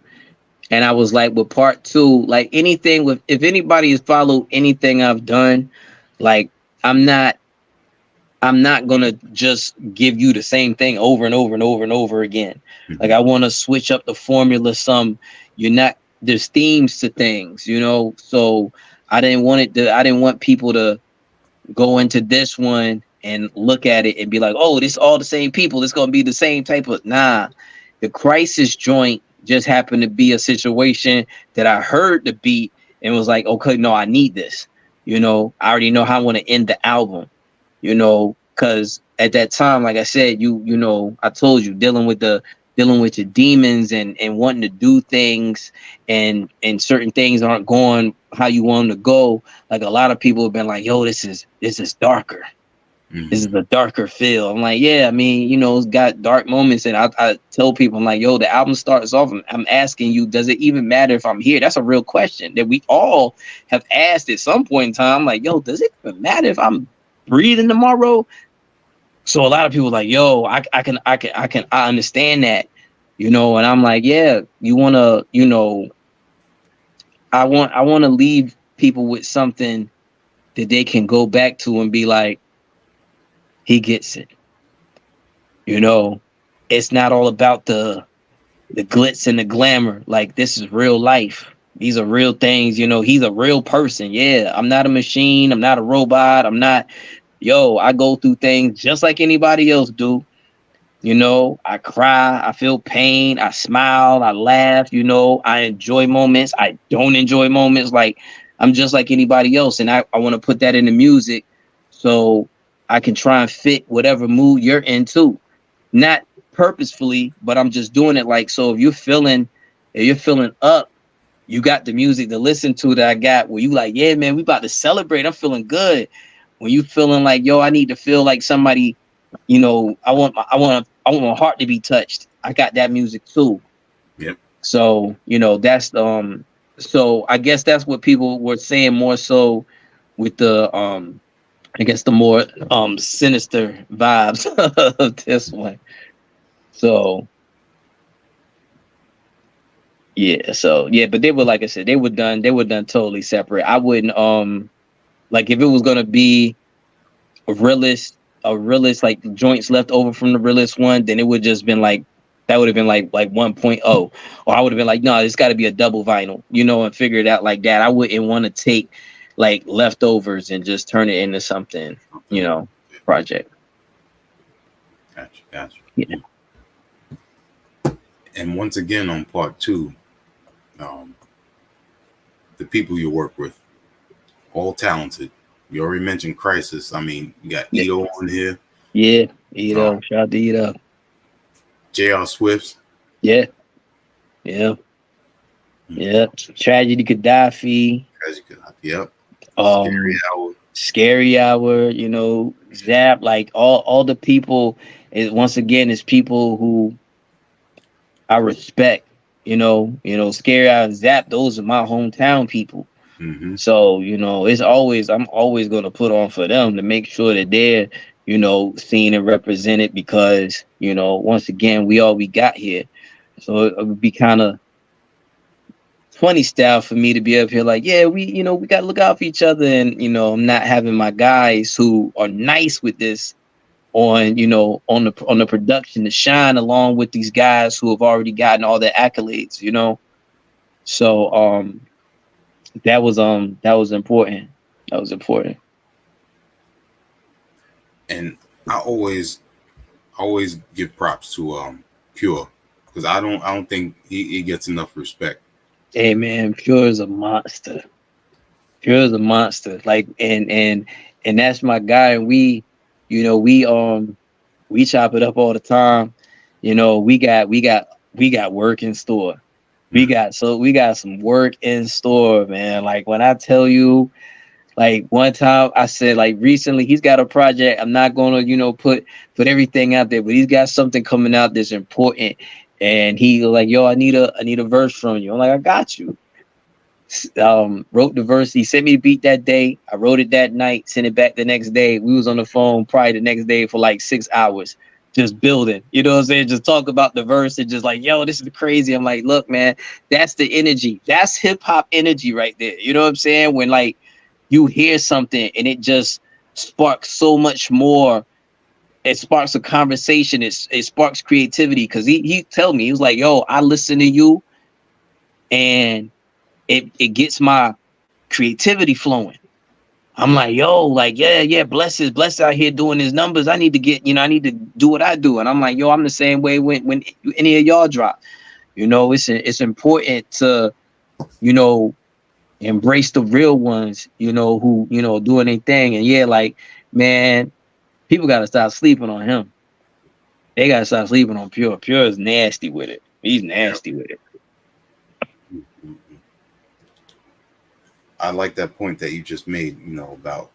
And I was like, with part 2, like anything with, if anybody has followed anything I've done, like I'm not I'm not gonna just give you the same thing over and over and over and over again. Mhm. Like I want to switch up the formula some. You're not, there's themes to things, you know. So I didn't want people to go into this one and look at it and be like, oh, this all the same people. It's gonna be the same type of nah. The crisis joint just happened to be a situation that I heard the beat and was like, okay, no, I need this. You know, I already know how I want to end the album, you know, because at that time, like I said, you know, I told you dealing with your demons and wanting to do things and certain things aren't going how you want them to go. Like a lot of people have been like, yo, this is darker. Mhm. This is a darker feel. I'm like, yeah, I mean, you know, it's got dark moments. And I tell people, I'm like, yo, the album starts off. I'm asking you, does it even matter if I'm here? That's a real question that we all have asked at some point in time. Like, yo, does it even matter if I'm breathing tomorrow? So a lot of people are like, yo, I understand that, you know, and I'm like, yeah, you want to, you know, I want to leave people with something that they can go back to and be like, he gets it. You know, it's not all about the glitz and the glamour. Like this is real life. These are real things. You know, he's a real person. Yeah, I'm not a machine. I'm not a robot. I'm not. Yo, I go through things just like anybody else do. You know, I cry, I feel pain, I smile, I laugh. You know, I enjoy moments. I don't enjoy moments. Like I'm just like anybody else, and I want to put that in the music so I can try and fit whatever mood you're into. Not purposefully, but I'm just doing it like so. If you're feeling up, you got the music to listen to that I got where you like, yeah, man, we about to celebrate. I'm feeling good. When you feeling like, yo, I need to feel like somebody, you know, I want my heart to be touched. I got that music too. Yep. So, you know, that's so I guess that's what people were saying more so with the I guess the more sinister vibes of this one. So yeah, but they were, like I said, they were done totally separate. I wouldn't like if it was gonna be a realist like the joints left over from the realist one, then it would just been like that would have been like 1.0, or I would have been like, no, it's got to be a double vinyl, you know, and figure it out like that. I wouldn't want to take like leftovers and just turn it into something, you know, project. Gotcha. Yeah. And once again on part 2, the people you work with, all talented. You already mentioned Crisis. I mean, you got Ito on here. Yeah, Ito. Shout out to Ito. J.R. Swifts. Yeah. Tragedy Gaddafi. Yep. Scary Hour, you know, Zap, like all the people is once again is people who I respect, you know, Scary Hour, Zap, those are my hometown people. Mm-hmm. So, you know, I'm always going to put on for them to make sure that they're, you know, seen and represented because, you know, once again, we got here. So it would be kind of funny style for me to be up here like, yeah, we got to look out for each other. And, you know, I'm not having my guys who are nice with this on, you know, on the production to shine along with these guys who have already gotten all their accolades, you know? So, that was important. That was important. And I always give props to Pure because I don't think he gets enough respect. Hey man, Pure is a monster. Like and that's my guy. And we chop it up all the time. You know, we got work in store. We got some work in store, man. Like when I tell you, like one time I said, like recently he's got a project. I'm not gonna, you know, put everything out there, but he's got something coming out that's important. And he like, yo, I need a verse from you. I'm like, I got you. Wrote the verse. He sent me a beat that day. I wrote it that night, sent it back the next day. We was on the phone probably the next day for like 6 hours, just building. You know what I'm saying? Just talk about the verse and just like, yo, this is crazy. I'm like, look, man, that's the energy. That's hip hop energy right there. You know what I'm saying? When like you hear something and it just sparks so much more it sparks a conversation. It sparks creativity. Because he tell me, he was like, yo, I listen to you and it gets my creativity flowing. I'm like, yo, like, yeah, bless out here doing his numbers. I need to get, I need to do what I do. And I'm like, yo, I'm the same way when any of y'all drop. It's important to, embrace the real ones, who, doing their thing. And yeah, like, man, people gotta stop sleeping on him. They gotta stop sleeping on Pure. Pure is nasty with it. He's nasty with it. I like that point that you just made, about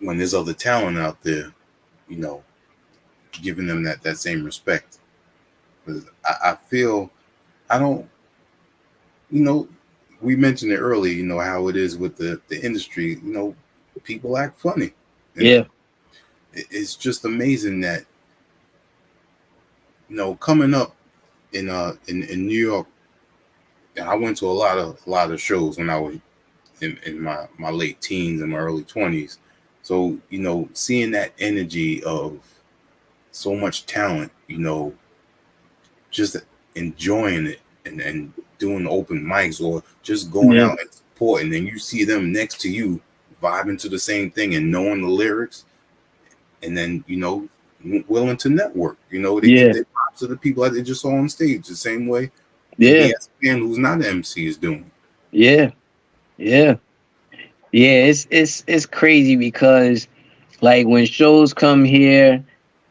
when there's other talent out there, giving them that same respect. Because I feel, I don't, we mentioned it earlier, how it is with the industry, people act funny. Yeah. It's just amazing that, coming up in New York, I went to a lot of shows when I was in my late teens and my early 20s. So, seeing that energy of so much talent, just enjoying it and doing open mics or just going out and supporting, and you see them next to you vibing to the same thing and knowing the lyrics, and then, willing to network, they give their props to the people that they just saw on stage the same way. Yeah. ESPN, who's not an MC, is doing. Yeah. It's crazy because, like, when shows come here,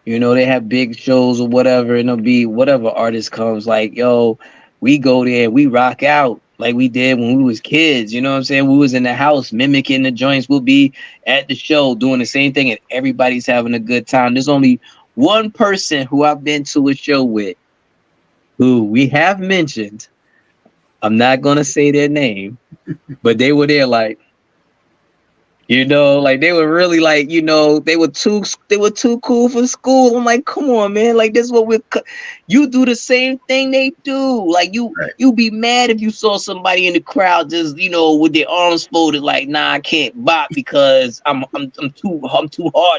they have big shows or whatever, and it'll be whatever artist comes. Like, yo, we go there, we rock out like we did when we was kids. You know what I'm saying? We was in the house mimicking the joints. We'll be at the show doing the same thing, and everybody's having a good time. There's only one person who I've been to a show with, who we have mentioned. I'm not gonna say their name, but they were there like, like they were really like, they were too cool for school. I'm like, come on, man. Like, this is what you do the same thing they do. Like, you be mad if you saw somebody in the crowd just, with their arms folded, like, nah, I can't bop because I'm too hard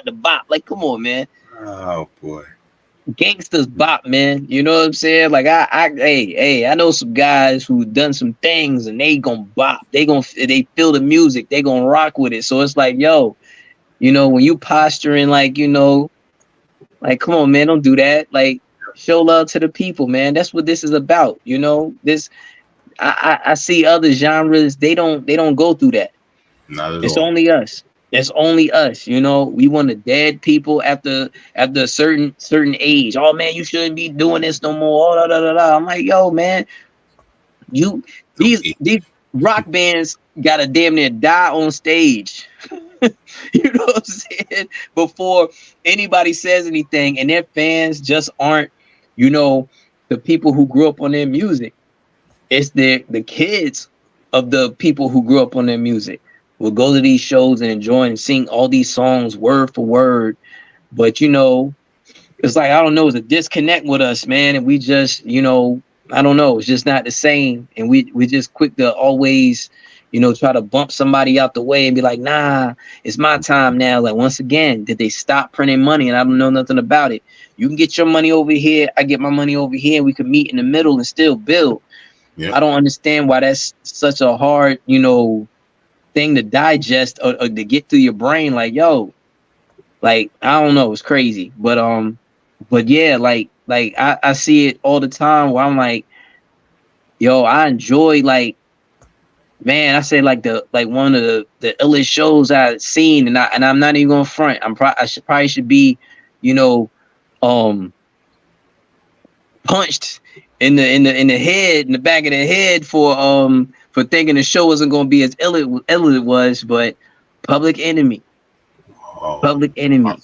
to bop. Like, come on, man. Oh boy. Gangsters bop, man. You know what I'm saying? Like, I know some guys who done some things and they gonna bop. They feel the music. They gonna rock with it. So it's like, yo, when you posturing, like, like, come on, man, don't do that. Like, show love to the people, man. That's what this is about. This, I see other genres. They don't go through that. Not at all. It's only us. It's only us, we want to dead people after a certain age. Oh man, you shouldn't be doing this no more. Oh, da, da, da, da. I'm like, yo, man, these rock bands gotta damn near die on stage. You know what I'm saying? Before anybody says anything, and their fans just aren't, the people who grew up on their music. It's the kids of the people who grew up on their music. We'll go to these shows and enjoy and sing all these songs word for word. But, it's like, I don't know, it's a disconnect with us, man. And we just, I don't know, it's just not the same. And we just quick to always, try to bump somebody out the way and be like, nah, it's my time now. Like, once again, did they stop printing money? And I don't know nothing about it. You can get your money over here. I get my money over here. And we can meet in the middle and still build. Yeah. I don't understand why that's such a hard, thing to digest or to get through your brain. Like, yo, like, I don't know, it's crazy. But yeah, like I see it all the time where I'm like, yo, I enjoy, like, man, I say like one of the illest shows I've seen, and I'm not even gonna front. I should be, punched in the head, in the back of the head for thinking the show wasn't going to be as ill it was. But Public Enemy. Public Enemy.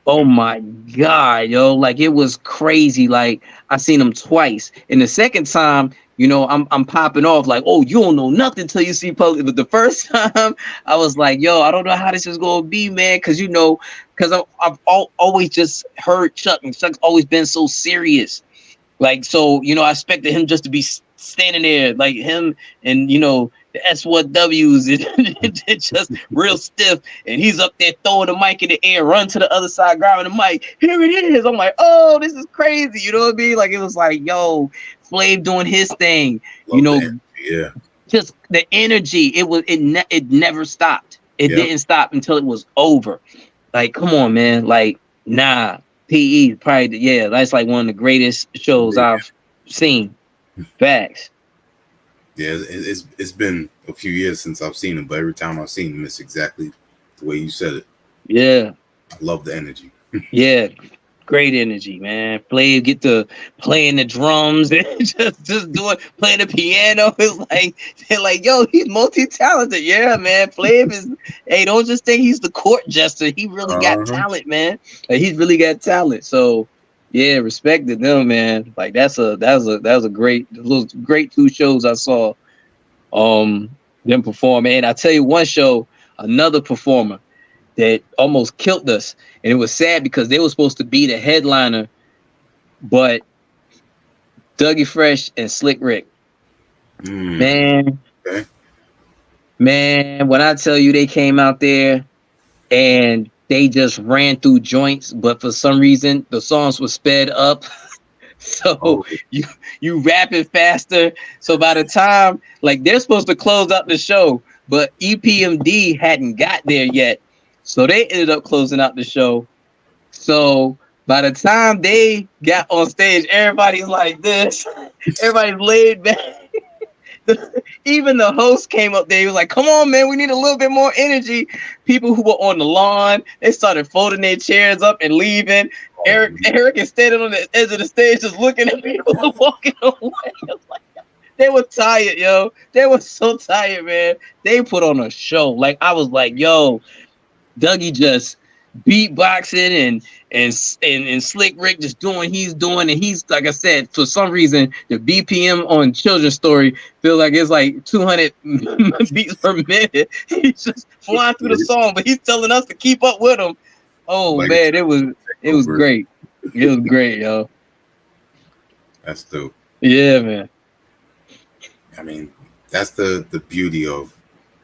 Oh my God, yo. Like, it was crazy. Like, I seen him twice. And the second time, I'm popping off like, oh, you don't know nothing till you see Public. But the first time I was like, yo, I don't know how this is going to be, man. Cause I've always just heard Chuck, and Chuck's always been so serious. Like, so, I expected him just to be standing there, like him and, S1Ws it's just real stiff, and he's up there throwing the mic in the air, run to the other side, grabbing the mic. Here it is. I'm like, oh, this is crazy. You know what I mean? Like it was like, yo, Flav doing his thing. Love You know, yeah, just the energy. It never stopped. It Yep. didn't stop until it was over. Like, come on, man. Like, nah, PE probably yeah. That's like one of the greatest shows I've seen. Facts. Yeah, it's been a few years since I've seen him, but every time I've seen him, it's exactly the way you said it. Yeah. I love the energy. Yeah. Great energy, man. Flav get to playing the drums and just playing the piano. It's like they're like, yo, he's multi-talented. Yeah, man. Flav is hey, don't just think he's the court jester. He really got talent, man. Like, he's really got talent. So yeah, respect to them, man. Like that was a great two shows I saw them perform. And I tell you one show, another performer that almost killed us. And it was sad because they were supposed to be the headliner, but Dougie Fresh and Slick Rick. Man, when I tell you they came out there and they just ran through joints, but for some reason the songs were sped up. So you rapping faster. So by the time, like, they're supposed to close out the show, but EPMD hadn't got there yet. So they ended up closing out the show. So by the time they got on stage, everybody's like this. Everybody's laid back. Even the host came up there. He was like, come on, man, we need a little bit more energy. People who were on the lawn, they started folding their chairs up and leaving. Eric is standing on the edge of the stage just looking at people walking away. They were tired, yo. They were so tired, man. They put on a show. Like, I was like, yo, Dougie just beatboxing and Slick Rick just doing what he's doing, and he's, like I said, for some reason the BPM on Children's Story feel like it's like 200 beats per minute. He's just flying through the song, but he's telling us to keep up with him. Oh like, man, it was great. It was great, yo. That's dope. Yeah, man. I mean, that's the beauty of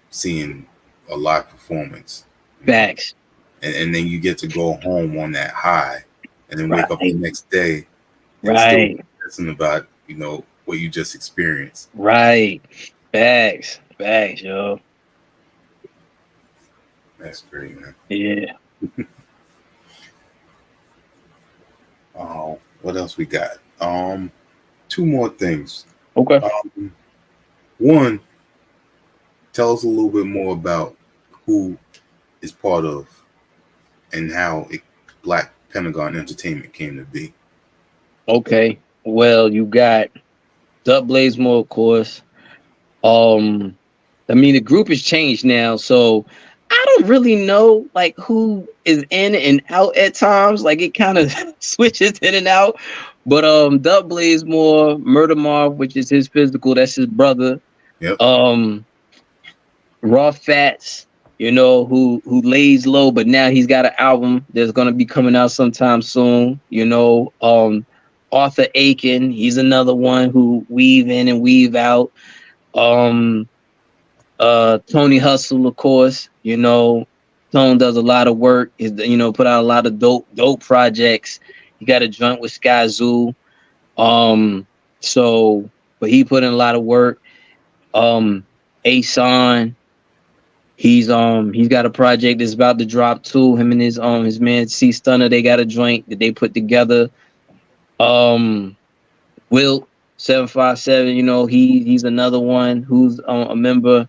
seeing a live performance. Facts. And then you get to go home on that high, and then wake up the next day, and still listen about what you just experienced. Right. Facts, yo. That's great, man. Yeah. What else we got? Two more things. Okay. One, tell us a little bit more about who is part of and how Black Pentagon Entertainment came to be. Okay. Well, you got Dub Blazemore, of course. I mean, the group has changed now, so I don't really know like who is in and out at times. Like, it kind of switches in and out. But Dub Blazemore, Murder Marv, which is his physical, that's his brother. Yep. Raw Fats, who lays low, but now he's got an album that's gonna be coming out sometime soon. Arthur Aiken, he's another one who weave in and weave out. Tony Hustle, of course. Tone does a lot of work. Put out a lot of dope projects. He got a joint with Sky Zoo. But he put in a lot of work. Ason, he's got a project that's about to drop too. Him and his man C Stunner, they got a joint that they put together. Wilt 757, he's another one who's a member.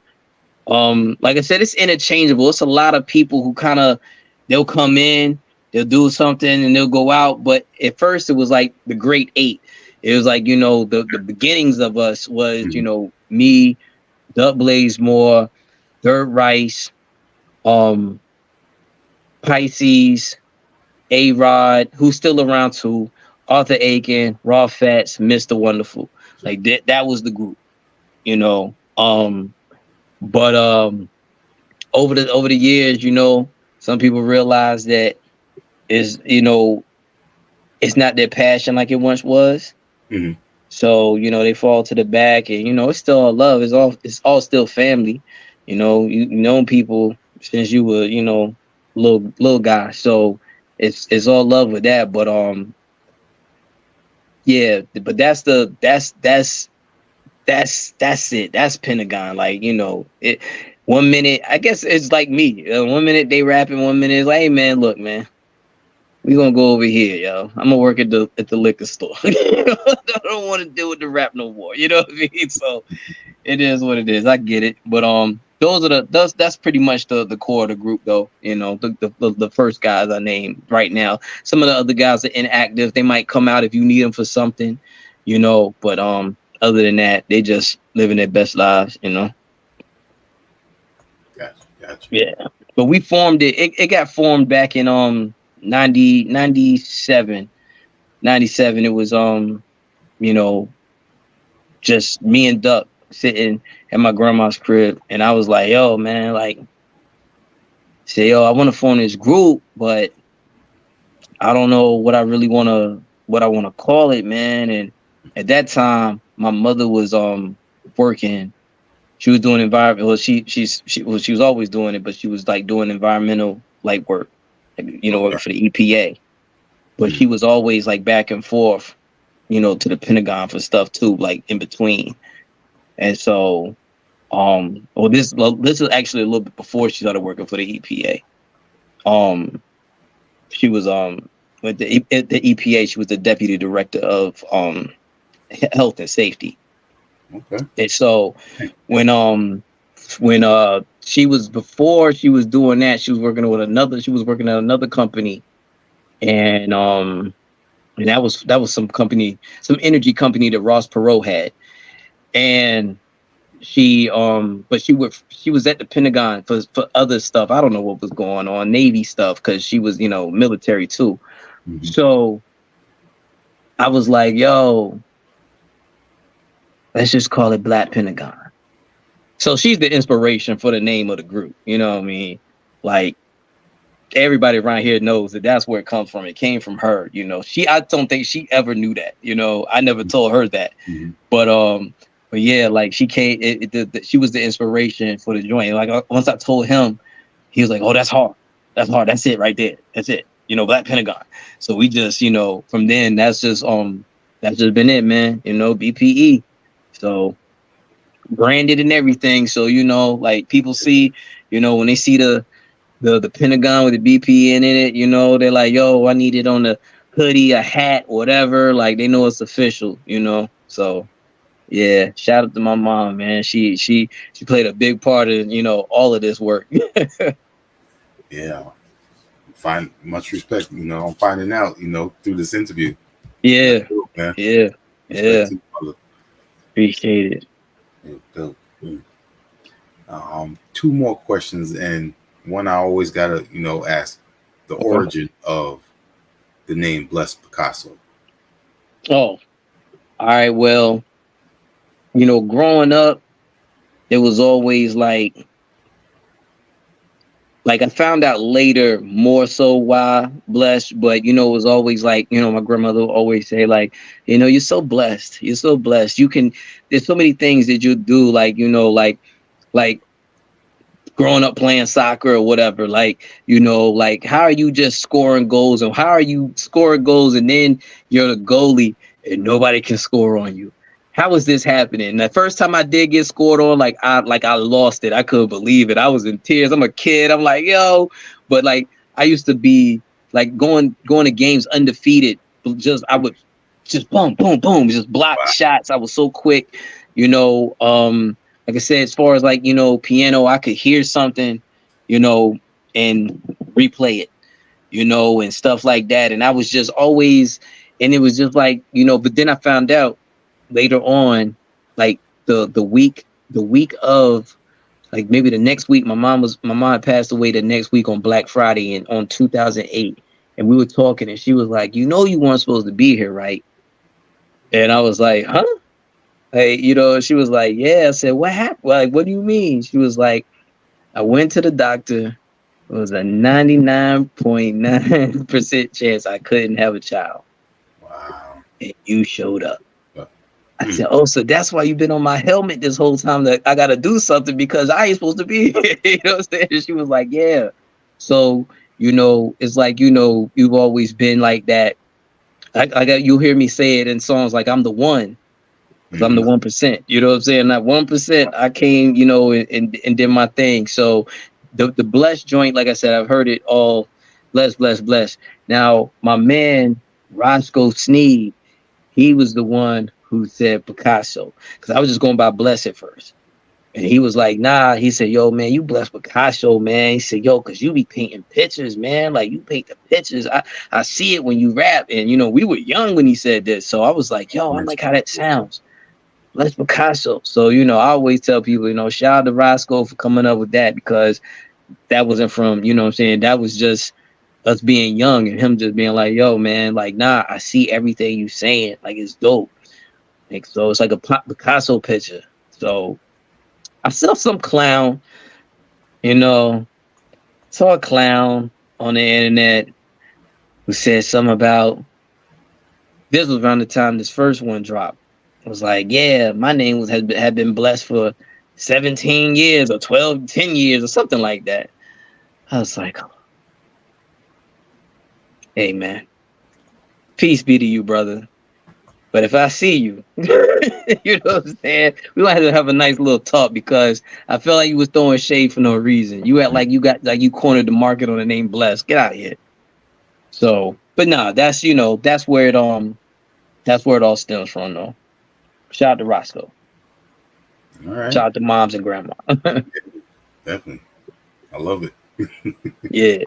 Like I said, it's interchangeable. It's a lot of people who they'll come in, they'll do something, and they'll go out. But at first, it was like the Great Eight. It was like, the beginnings of us was, me, Dub Blazemore, Dirt Rice, Pisces, A-Rod, who's still around too, Arthur Aiken, Raw Fats, Mr. Wonderful. Like that was the group, But over the years, some people realize that it's not their passion like it once was. Mm-hmm. So, they fall to the back, and it's still all love. It's all still family. You know people since you were, little guy. So it's all love with that. But yeah, but that's it. That's Pentagon. Like, it 1 minute, I guess it's like me. 1 minute they rapping, 1 minute it's like, hey man, look, man, we gonna go over here, yo. I'm gonna work at the liquor store. I don't want to deal with the rap no more. You know what I mean? So it is what it is. I get it. But that's pretty much the core of the group though. The first guys I named right now. Some of the other guys are inactive. They might come out if you need them for something, but other than that, they just living their best lives. Gotcha. Yeah. But we formed it. It got formed back in 97. It was just me and Duck sitting at my grandma's crib, and I was like, yo, man, like, I want to form this group, but I don't know what I want to call it, man. And at that time, my mother was working. She was doing environment. Well, she was always doing it, but she was like doing environmental like work, working for the EPA. But she was always like back and forth, to the Pentagon for stuff too, like in between. And so, this is actually a little bit before she started working for the EPA. She was with the EPA. She was the deputy director of health and safety. Okay. And so when she was, before she was doing that, she was working at another company, and that was some energy company that Ross Perot had. And but she was at the Pentagon for other stuff. I don't know what was going on, Navy stuff, because she was, military too. Mm-hmm. So I was like, yo, let's just call it Black Pentagon. So she's the inspiration for the name of the group. You know what I mean? Like, everybody around here knows that's where it comes from. It came from her. I don't think she ever knew that. I never told her that. Mm-hmm. But yeah, like she came. She was the inspiration for the joint. Like once I told him, he was like, "Oh, that's hard. That's hard. That's it right there. That's it. Black Pentagon." So we just, from then, that's just been it, man. BPE. So branded and everything. So like people see, when they see the Pentagon with the BPE in it, they're like, "Yo, I need it on the hoodie, a hat, whatever." Like they know it's official. So. Yeah, shout out to my mom, man. She played a big part in, all of this work. Yeah. Find much respect, I'm finding out, through this interview. Yeah. Dope, man. Yeah. Yeah. Appreciate it. Yeah, dope. Two more questions, and one I always gotta, ask the origin of the name Blessed Picasso. Oh, all right. Well, growing up, it was always like I found out later more so why blessed, but it was always like, my grandmother would always say like, you're so blessed. You're so blessed. There's so many things that you do, like, like growing up playing soccer or whatever, like, like how are you just scoring goals, and how are you scoring goals and then you're the goalie and nobody can score on you? How is this happening? The first time I did get scored on, I lost it. I couldn't believe it. I was in tears. I'm a kid. I'm like, yo, but like I used to be like going to games undefeated. I would just boom, boom, boom, just block shots. I was so quick, like I said, as far as like, piano, I could hear something, and replay it, and stuff like that. And I was just always, and it was just like, but then I found out later on, like the week of, like maybe the next week, my mom passed away the next week on Black Friday on 2008. And we were talking, and she was like, you weren't supposed to be here, right? And I was like, huh? Hey, she was like, yeah. I said, what happened? Like, what do you mean? She was like, I went to the doctor. It was a 99.9% chance I couldn't have a child. Wow. And you showed up. I said, oh, so that's why you've been on my helmet this whole time, that I got to do something because I ain't supposed to be here. You know what I'm saying? And she was like, yeah. So, it's like, you've always been like that. I got, you'll hear me say it in songs like I'm the one, because I'm the 1%. You know what I'm saying? That 1%, I came, and did my thing. So the blessed joint, like I said, I've heard it all. Bless, bless, bless. Now, my man Roscoe Sneed, he was the one who said Picasso, because I was just going by Bless at first. And he was like, nah, he said, yo, man, you bless Picasso, man. He said, yo, because you be painting pictures, man. Like, you paint the pictures. I see it when you rap. And, we were young when he said this. So I was like, yo, I like how that sounds. Bless Picasso. So, I always tell people, shout out to Roscoe for coming up with that, because that wasn't from, what I'm saying? That was just us being young and him just being like, yo, man, like, nah, I see everything you saying. Like, it's dope. Like, so it's like a Picasso picture. So I saw some clown, saw a clown on the internet who said something about, this was around the time this first one dropped. It was like, yeah, my name had been blessed for 17 years or 10 years or something like that. I was like, hey, man, peace be to you, brother. But if I see you, you know what I'm saying? We might have to have a nice little talk, because I felt like you was throwing shade for no reason. You act like you cornered the market on the name Bless. Get out of here. So, but nah, that's that's where it all stems from, though. Shout out to Roscoe. All right. Shout out to moms and grandma. Definitely. I love it. Yeah.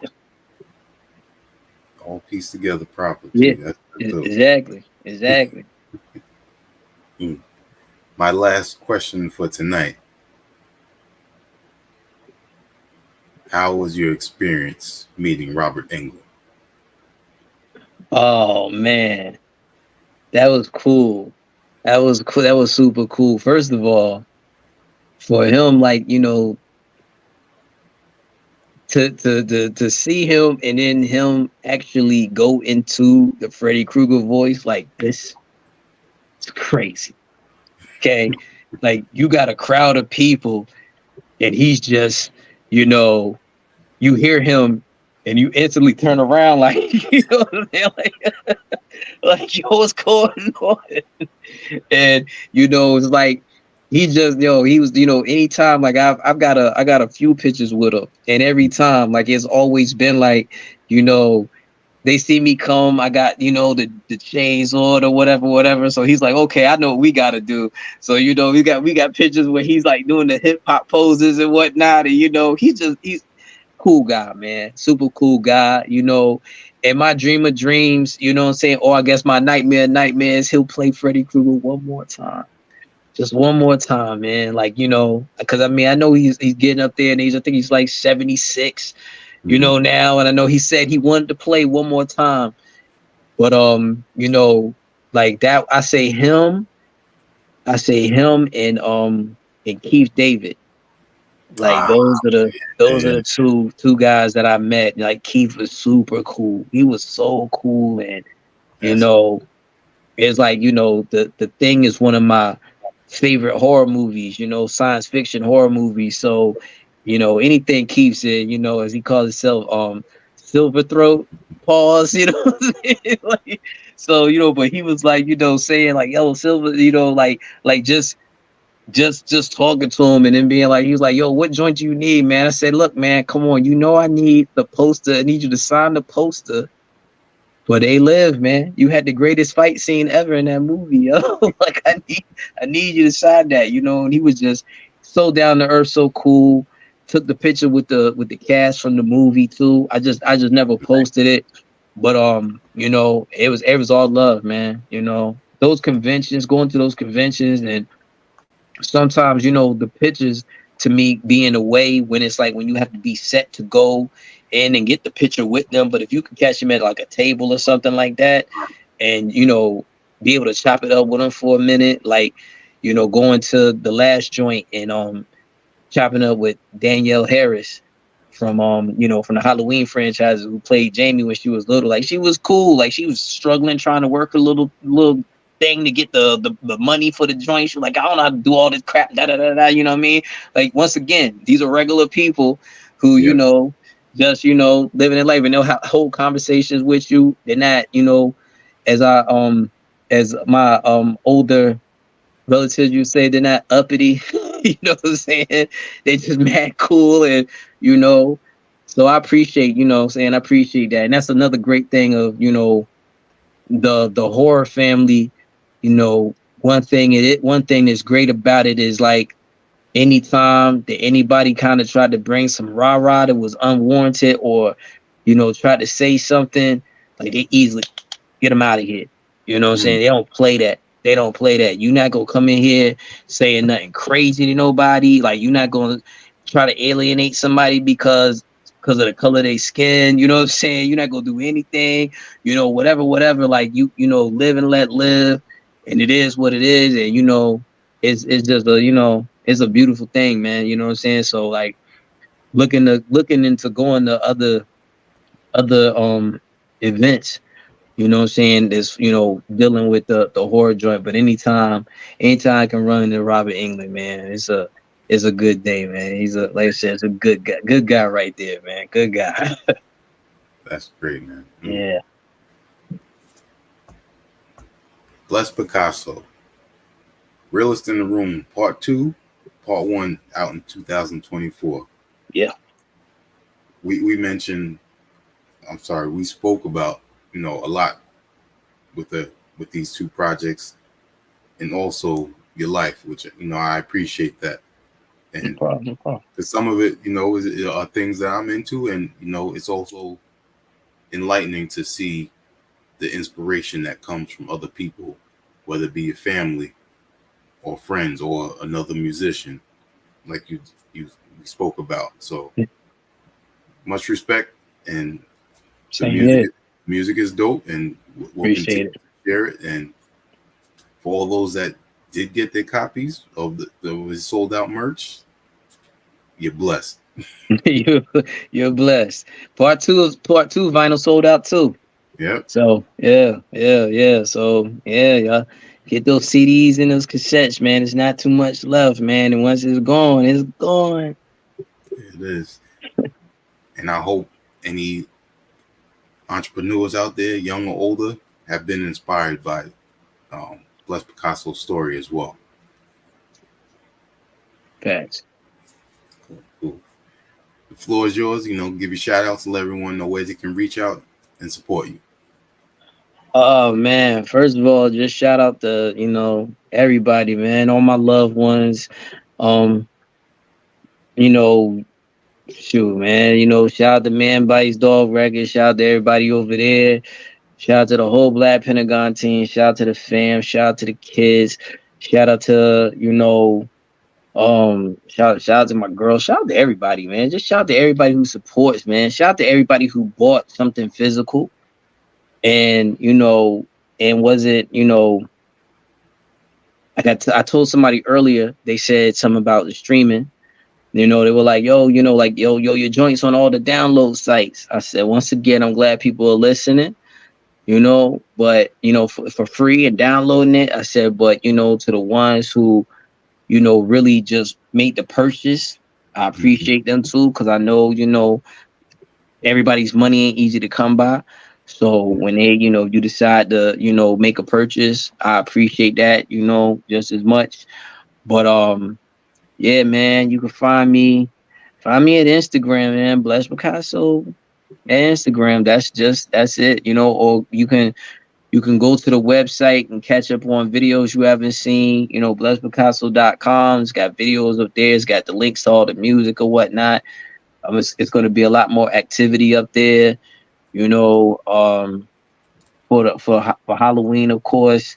All pieced together properly. Yeah. Exactly. My last question for tonight. How was your experience meeting Robert Engle? Oh, man. That was cool. That was cool. That was super cool. First of all, for him, like, to see him and then him actually go into the Freddy Krueger voice like this, it's crazy. Okay, like, you got a crowd of people and he's just, you hear him and you instantly turn around like, what I'm saying? Like, yo, what's going on? And it's like, he just, he was, anytime, like, I got a few pictures with him, and every time, like, it's always been like, they see me come, I got, the chains on or whatever. So he's like, okay, I know what we gotta do. So, we got pictures where he's like doing the hip hop poses and whatnot. And, he's cool guy, man. Super cool guy, and my dream of dreams, you know what I'm saying? Or I guess my nightmare nightmares, he'll play Freddy Krueger one more time. Just one more time, man. Like, because I know he's getting up there in age. I think he's like 76, now. And I know he said he wanted to play one more time. But like that, I say him and Keith David. Like, those are the two guys that I met. Like, Keith was super cool. He was so cool. And it's like, the Thing is one of my favorite horror movies, science fiction horror movies. So, anything Keith said, as he calls himself, Silver Throat, pause, like, so, but he was like, saying like, yo, Silver, like just talking to him, and then being like, he was like, yo, what joint do you need, man? I said, look, man, come on, I need the poster. I need you to sign the poster. But They Live, man. You had the greatest fight scene ever in that movie, yo. Like, I need you to sign that, And he was just so down to earth, so cool. Took the picture with the cast from the movie too. I just never posted it, but it was all love, man. Those conventions, going to those conventions, and sometimes the pictures to me being away when it's like when you have to be set to go in and get the picture with them. But if you can catch them at like a table or something like that, and be able to chop it up with them for a minute, like going to the last joint and chopping up with Danielle Harris from from the Halloween franchise, who played Jamie when she was little. Like, she was cool. Like, she was struggling trying to work a little thing to get the money for the joints. You're like, I don't know how to do all this crap, da da da da. You know what I mean? Like once again, these are regular people who Yep. just living their life, and they'll hold conversations with you. They're not as as my older relatives you say, they're not uppity. You know what I'm saying? They just mad cool, and so I appreciate I appreciate that. And that's another great thing of the horror family. One thing that's great about it is like anytime that anybody kind of tried to bring some rah-rah that was unwarranted, or tried to say something, like they easily get them out of here. You know what I'm saying? They don't play that. They don't play that. You're not gonna come in here saying nothing crazy to nobody. Like you're not gonna try to alienate somebody because of the color of their skin. You know what I'm saying? You're not gonna do anything. Whatever. Like live and let live, and it is what it is. And it's just it's a beautiful thing, man. You know what I'm saying? So like looking into going to other events. You know what I'm saying? This, dealing with the horror joint. But anytime I can run into Robert England, man, it's a good day, man. He's like I said, it's a good guy right there, man. Good guy. That's great, man. Yeah. Bless Picasso. Realist in the Room, Part 2, Part 1 out in 2024. Yeah. We mentioned, we spoke about, a lot with these two projects, and also your life, which, I appreciate that. And No problem. because some of it, are things that I'm into, and, it's also enlightening to see the inspiration that comes from other people, whether it be your family or friends or another musician, like you spoke about. So much respect, and the music is dope, and we'll Appreciate continue to share it. And for all those that did get their copies of the sold out merch, you're blessed. You're blessed. Part two vinyl sold out too. Yep. So yeah. So yeah, y'all get those CDs and those cassettes, man. It's not too much left, man. And once it's gone, it's gone. It is. And I hope any entrepreneurs out there, young or older, have been inspired by Bless Picasso's story as well. Thanks. Cool. The floor is yours. Give your shout outs and let everyone know where they can reach out and support you. Oh man, first of all, just shout out to everybody, man, all my loved ones. Shoot, man, shout out to Man Bites Dog Records, shout out to everybody over there, shout out to the whole Black Pentagon team, shout out to the fam, shout out to the kids, shout out to shout out to my girl, shout out to everybody, man. Just shout out to everybody who supports, man. Shout out to everybody who bought something physical. And and wasn't I told somebody earlier, they said something about the streaming. They were like, yo, your joints on all the download sites. I said, once again, I'm glad people are listening, but for free and downloading it. I said, but to the ones who really just made the purchase, I appreciate them too, because I know everybody's money ain't easy to come by. So when they, you decide to, make a purchase, I appreciate that, just as much. But yeah, man, you can find me at Instagram, man, Bless Picasso at Instagram. That's it, or you can go to the website and catch up on videos you haven't seen, blesspicasso.com. It's got videos up there, it's got the links to all the music or whatnot. It's going to be a lot more activity up there. For Halloween, of course,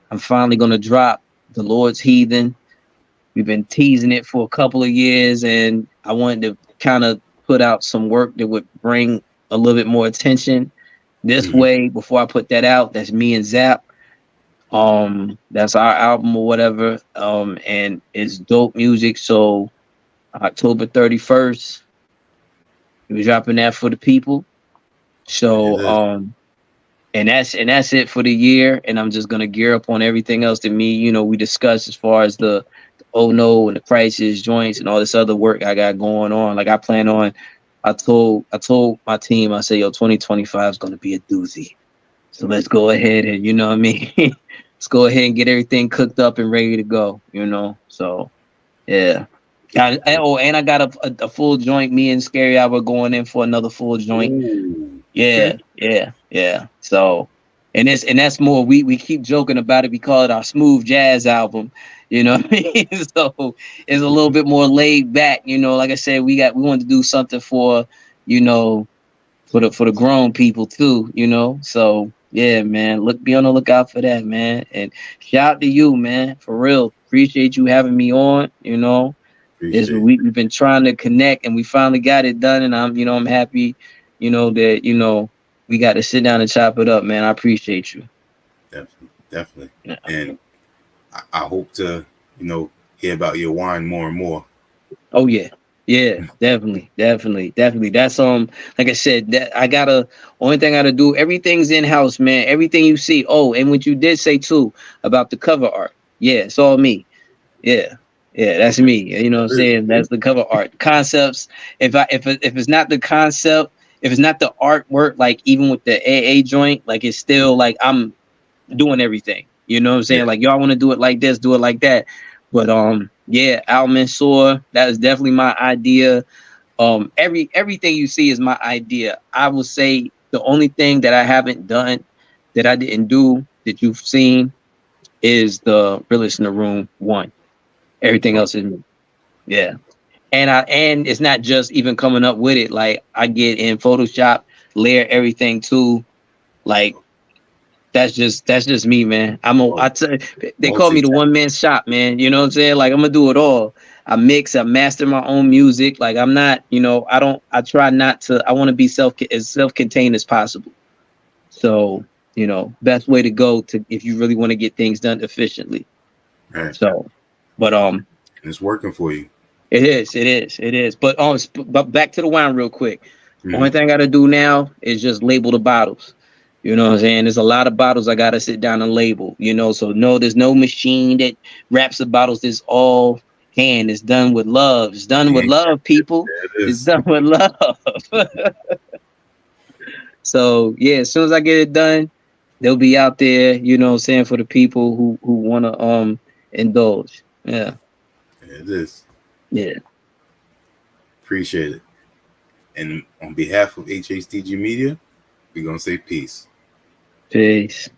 I'm finally gonna drop The Lord's Heathen. We've been teasing it for a couple of years, and I wanted to kind of put out some work that would bring a little bit more attention this way before I put that out. That's me and Zap. That's our album or whatever. And it's dope music. So October 31st, we're dropping that for the people. So and that's it for the year. And I'm just gonna gear up on everything else that we discussed as far as the oh no and the crisis joints and all this other work I got going on. Like I plan on. I told my team, I said, yo, 2025 is gonna be a doozy. So let's go ahead and you know what I mean. Let's go ahead and get everything cooked up and ready to go. So yeah. And I got a full joint. Me and Scary I were going in for another full joint. Ooh, Yeah, okay. yeah. So, and that's more. We keep joking about it. We call it our smooth jazz album. You know what I mean? So it's a little bit more laid back. Like I said, we wanted to do something for you know for the grown people too. So yeah, man. Be on the lookout for that, man. And shout out to you, man. For real, appreciate you having me on. Is Appreciate it. we've been trying to connect and we finally got it done, and I'm happy, that we got to sit down and chop it up, man. I appreciate you. Definitely, definitely. Yeah. And I hope to, hear about your wine more and more. Oh yeah, definitely. That's like I said, that I gotta only thing I gotta do, everything's in house, man. Everything you see. Oh, and what you did say too about the cover art. Yeah, it's all me. Yeah. Yeah, that's Okay. me. You know what I'm Good. saying? That's the cover art. Concepts. If it's not the concept, if it's not the artwork, like even with the AA joint, like it's still like I'm doing everything. You know what I'm Yeah. saying? Like y'all want to do it like this, do it like that. But yeah, Al Mansour, that is definitely my idea. Everything you see is my idea. I will say the only thing that I haven't done, that I didn't do, that you've seen, is the realest in the room one. Everything Oh, else is me. Yeah. And it's not just even coming up with it. Like I get in Photoshop, layer everything too. Like that's just me, man. oh, They call me the multi-talented. one man shop, man. You know what I'm saying? Like I'm gonna do it all. I mix, I master my own music. Like I'm not, I try not to. I want to be as self-contained as possible. So, best way to go to if you really want to get things done efficiently. Right. So, but And it's working for you. it is. But back to the wine real quick. Hmm. Only thing I gotta do now is just label the bottles. You know what I'm saying? There's a lot of bottles I gotta sit down and label. So no, there's no machine that wraps the bottles. It's all hand. It's done with love. It's done with Yeah, love, people. it It's is. done with love. So yeah, as soon as I get it done, they'll be out there. You know what I'm saying, for the people who wanna indulge. Yeah, It is. yeah. Appreciate it. And on behalf of HHDG Media, we're gonna say peace. Peace.